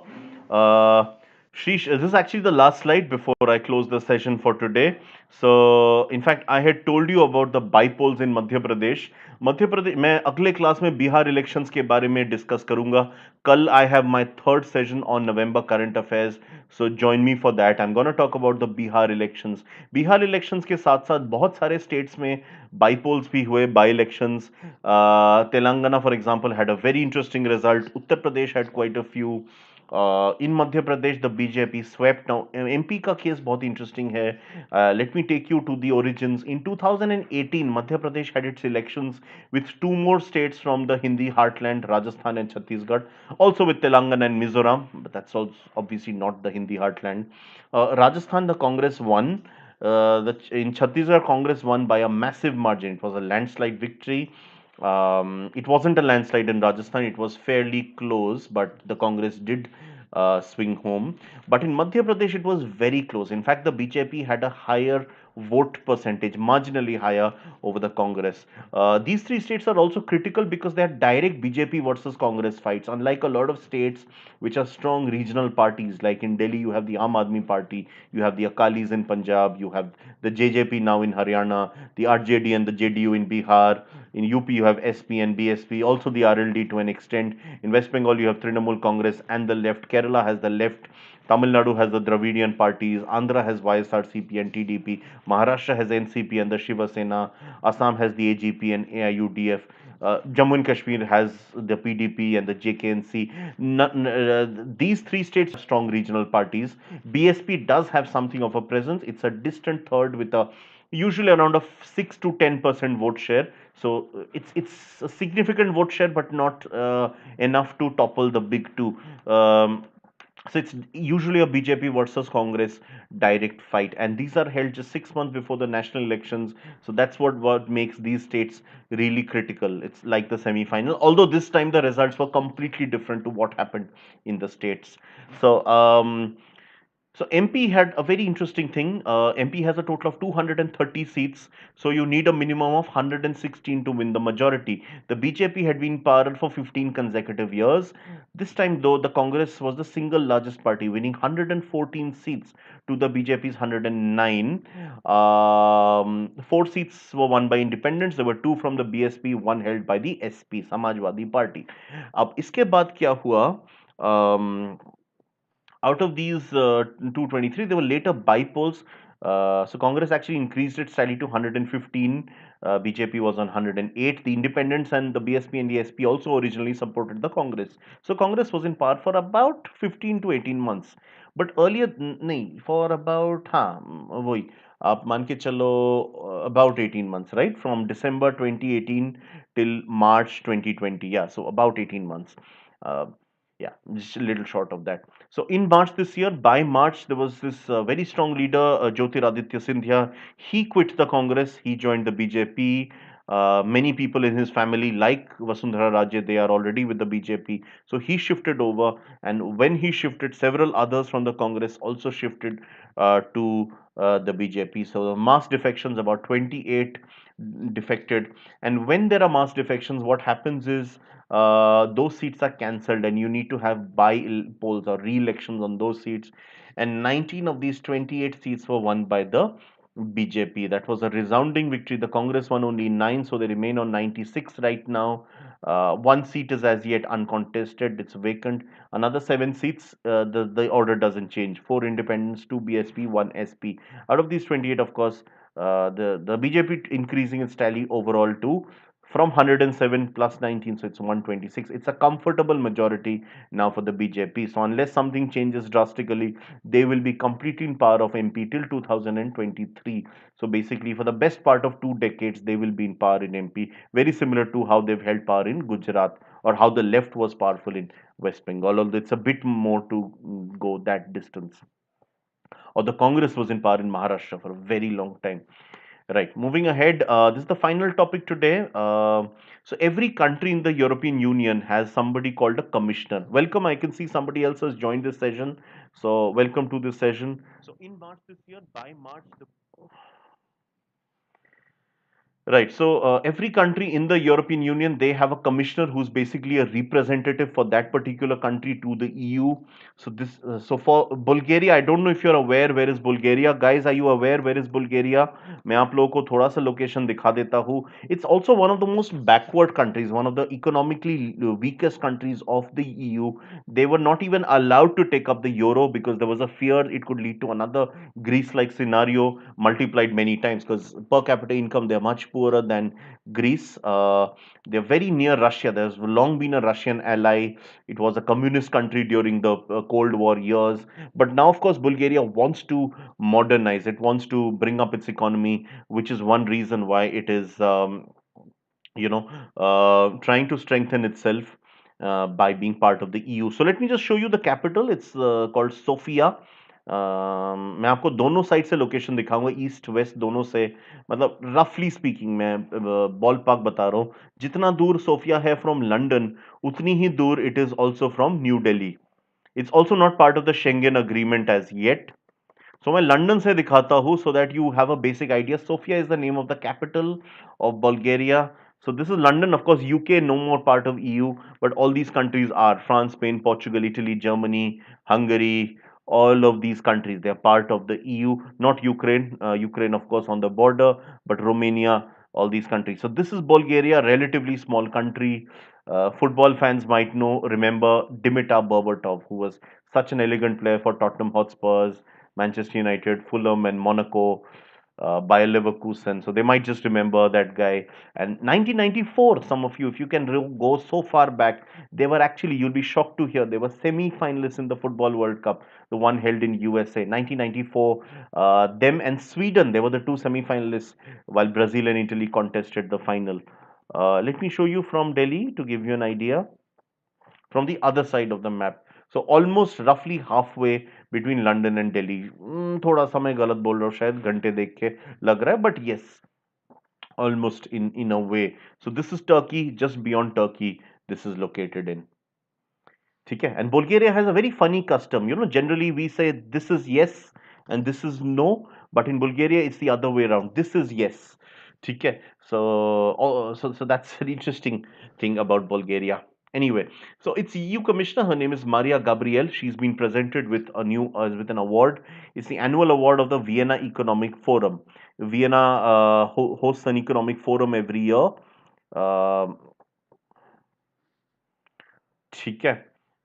Shrish, this is actually the last slide before I close the session for today. So, in fact, I had told you about the bipoles in Madhya Pradesh. Madhya Pradesh मैं अगले class में Bihar elections के बारे में discuss करूंगा. कल I have my third session on November current affairs, so join me for that. I am gonna talk about the Bihar elections. Bihar elections के साथ साथ बहुत सारे स्टेट्स में बाईपोल्स भी हुए, by elections. Telangana, for example, had a very interesting result. Uttar Pradesh had quite a few. In Madhya Pradesh, the BJP swept. Now, MP का case बहुत interesting है. Let me take you to the origins. In 2018, Madhya Pradesh had its elections with two more states from the Hindi heartland, Rajasthan and Chhattisgarh, also with Telangana and Mizoram, but that's also obviously not the Hindi heartland. Rajasthan, the Congress won. In Chhattisgarh, Congress won by a massive margin. It was a landslide victory. It wasn't a landslide in Rajasthan, it was fairly close, but the Congress did swing home. But in Madhya Pradesh, it was very close. In fact, the BJP had a higher vote percentage, marginally higher over the Congress. These three states are also critical because they are direct BJP versus Congress fights. Unlike a lot of states which are strong regional parties, like in Delhi, you have the Aam Aadmi Party, you have the Akalis in Punjab, you have the JJP now in Haryana, the RJD and the JDU in Bihar. In UP, you have SP and BSP, also the RLD to an extent. In West Bengal, you have Trinamool Congress and the left. Kerala has the left. Tamil Nadu has the Dravidian parties. Andhra has YSRCP and TDP. Maharashtra has NCP and the Shiva Sena. Assam has the AGP and AIUDF. Jammu and Kashmir has the PDP and the JKNC. These three states have strong regional parties. BSP does have something of a presence. It's a distant third with a usually around a 6 to 10% vote share. So it's a significant vote share, but not enough to topple the big two. So it's usually a BJP versus Congress direct fight, and these are held just 6 months before the national elections. So that's what makes these states really critical. It's like the semi-final, although this time the results were completely different to what happened in the states. So so MP had a very interesting thing. MP has a total of 230 seats, so you need a minimum of 116 to win the majority. The BJP had been in power for 15 consecutive years. This time, though, the Congress was the single largest party, winning 114 seats to the BJP's 109. Four seats were won by independents. There were two from the BSP, one held by the SP, Samajwadi Party. अब इसके बाद क्या हुआ? Um, Out of these 223, there were later bypolls. So Congress actually increased it slightly to 115. BJP was on 108. The independents and the BSP and the SP also originally supported the Congress. So Congress was in power for about 15 to 18 months. But earlier, नहीं, for about, हाँ, वही, आप मान के चलो, about 18 months, right? From December 2018 till March 2020. Yeah, so about 18 months. Uh, yeah, just a little short of that. So in March this year, by March, there was this very strong leader, Jyotiraditya Scindia. He quit the Congress. He joined the BJP. Many people in his family, like Vasundhara Raje, they are already with the BJP. So he shifted over, and when he shifted, several others from the Congress also shifted to the BJP. So the mass defections, about 28 defected. And when there are mass defections, what happens is those seats are cancelled and you need to have polls or re-elections on those seats, and 19 of these 28 seats were won by the BJP. That was a resounding victory. The Congress won only 9, so they remain on 96 right now. One seat is as yet uncontested, it's vacant. Another 7 seats, the order doesn't change. 4 independents, 2 BSP, 1 SP. Out of these 28, of course, the BJP increasing its tally overall to from 107 plus 19, so it's 126. It's a comfortable majority now for the BJP. So unless something changes drastically, they will be completely in power of MP till 2023. So basically, for the best part of 2 decades, they will be in power in MP, very similar to how they've held power in Gujarat, or how the left was powerful in West Bengal, although it's a bit more to go that distance. Or the Congress was in power in Maharashtra for a very long time. Right. Moving ahead, this is the final topic today. So every country in the European Union has somebody called a commissioner. Welcome. I can see somebody else has joined this session. So welcome to this session. So in March this year, by March, the Right. So every country in the European Union, they have a commissioner who's basically a representative for that particular country to the EU. So so for Bulgaria, I don't know if you're aware where is Bulgaria, guys. Are you aware where is Bulgaria? मैं आप लोगों को थोड़ा सा location दिखा देता हूँ. It's also one of the most backward countries, one of the economically weakest countries of the EU. They were not even allowed to take up the euro because there was a fear it could lead to another Greece-like scenario multiplied many times, because per capita income they're much poorer than Greece. They're very near Russia. There's long been a Russian ally. It was a communist country during the Cold War years. But now, of course, Bulgaria wants to modernize. It wants to bring up its economy, which is one reason why it is, trying to strengthen itself by being part of the EU. So let me just show you the capital. It's called Sofia. मैं आपको दोनों side से location दिखाऊंगा, east west दोनों से. मतलब रफली speaking मैं बॉल पार्क बता रहा हूँ. जितना दूर सोफिया है फ्रॉम लंदन, उतनी ही दूर it is also from New Delhi. It's also not part of the Schengen agreement as yet. So मैं लंदन से दिखाता हूँ so that you have a basic idea. Sofia is the name of the capital of Bulgaria. So this is London. Of course, UK no more part of EU, but all these countries are: France, Spain, Portugal, Italy, Germany, Hungary. All of these countries, they are part of the EU. Not Ukraine. Ukraine, of course, on the border, but Romania, all these countries. So this is Bulgaria, relatively small country. Football fans might remember Dimitar Berbatov, who was such an elegant player for Tottenham Hotspurs, Manchester United, Fulham, and Monaco, Bayer Leverkusen. So they might just remember that guy. And 1994, some of you, if you can go so far back, they were actually, you'll be shocked to hear, they were semi-finalists in the Football World Cup, the one held in USA. 1994, them and Sweden, they were the two semi-finalists, while Brazil and Italy contested the final. Let me show you from Delhi to give you an idea from the other side of the map. So almost roughly halfway between London and Delhi. थोड़ा सा मैं गलत बोल रहा हूँ शायद, घंटे देख के लग रहा है, but yes, almost in a way. So this is Turkey. Just beyond Turkey, this is located in. ठीक है? And Bulgaria has a very funny custom. You know, generally we say this is yes and this is no, but in Bulgaria it's the other way around. This is yes. ठीक है? So, so that's an interesting thing about Bulgaria. Anyway, so it's EU Commissioner. Her name is Maria Gabriel. She's been presented with an award. It's the annual award of the Vienna Economic Forum. Vienna hosts an economic forum every year. Um ठीक है.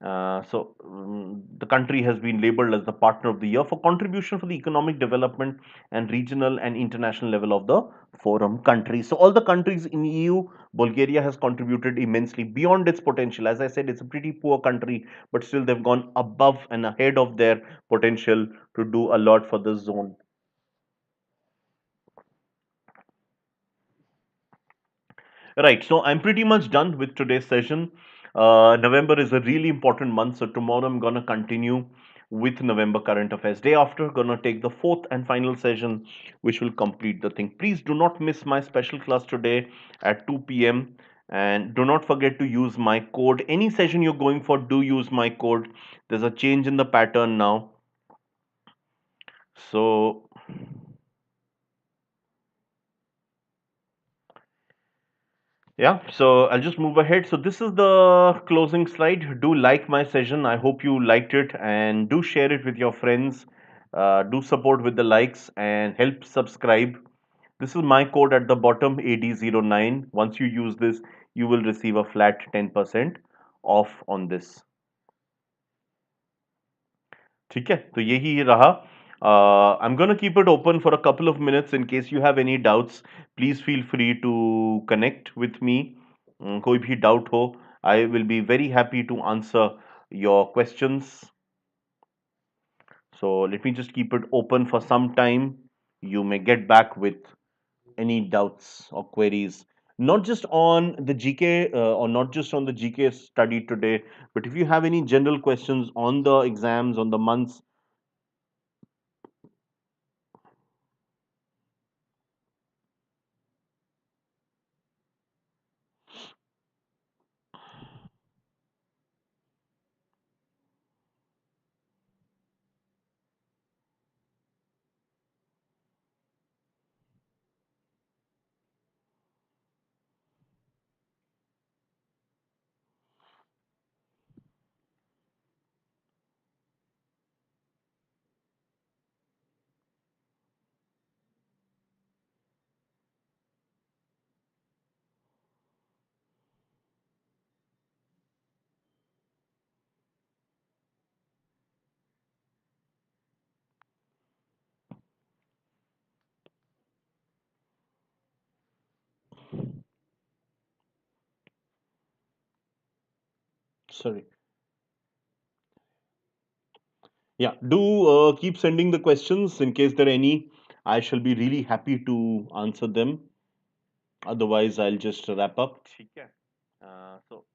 The country has been labeled as the partner of the year for contribution for the economic development and regional and international level of the forum countries. So all the countries in EU, Bulgaria has contributed immensely beyond its potential. As I said, it's a pretty poor country, but still they've gone above and ahead of their potential to do a lot for the zone. Right. So I'm pretty much done with today's session. November is a really important month. So tomorrow I'm gonna continue with November current affairs. Day after, gonna take the fourth and final session, which will complete the thing. Please do not miss my special class today at 2 p.m. And do not forget to use my code. Any session you're going for, do use my code. There's a change in the pattern now. So yeah, so I'll just move ahead. So this is the closing slide. Do like my session. I hope you liked it, and do share it with your friends. Do support with the likes and help subscribe. This is my code at the bottom, AD09. Once you use this, you will receive a flat 10% off on this. ठीक है, तो यही रहा. I'm gonna keep it open for a couple of minutes in case you have any doubts. Please feel free to connect with me. कोई भी doubt हो, I will be very happy to answer your questions. So let me just keep it open for some time. You may get back with any doubts or queries, not just on the GK or not just on the GK study today, but if you have any general questions on the exams, on the months. Sorry. Yeah, do keep sending the questions in case there are any. I shall be really happy to answer them. Otherwise, I'll just wrap up. ठीक है. So,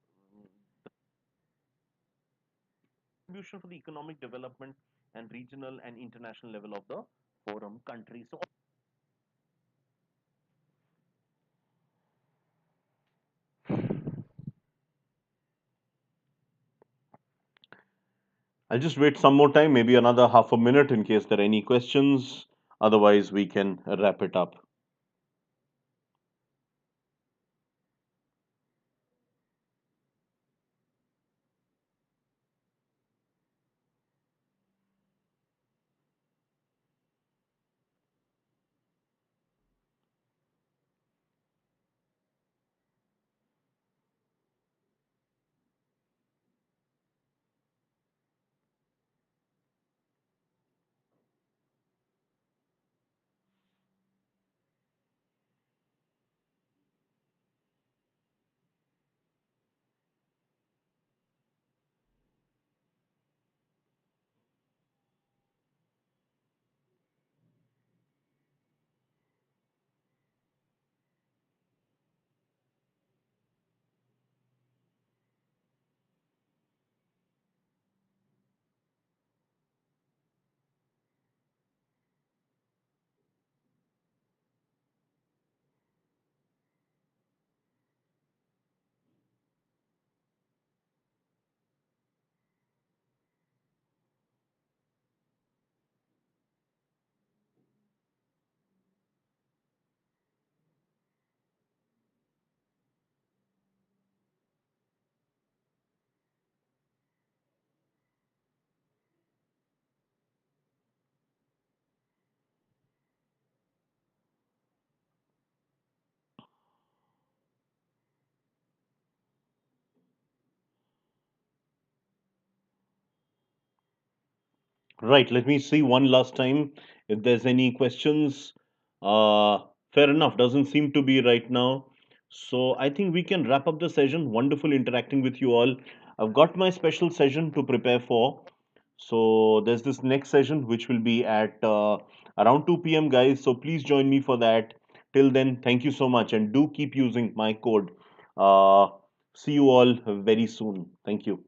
contribution for the economic development and regional and international level of the forum country. So, I'll just wait some more time, maybe another half a minute in case there are any questions. Otherwise, we can wrap it up. Right, let me see one last time if there's any questions. Fair enough, doesn't seem to be right now. So I think we can wrap up the session. Wonderful interacting with you all. I've got my special session to prepare for. So there's this next session which will be at around 2 p.m., guys. So please join me for that. Till then, thank you so much and do keep using my code. Uh, See you all very soon. Thank you.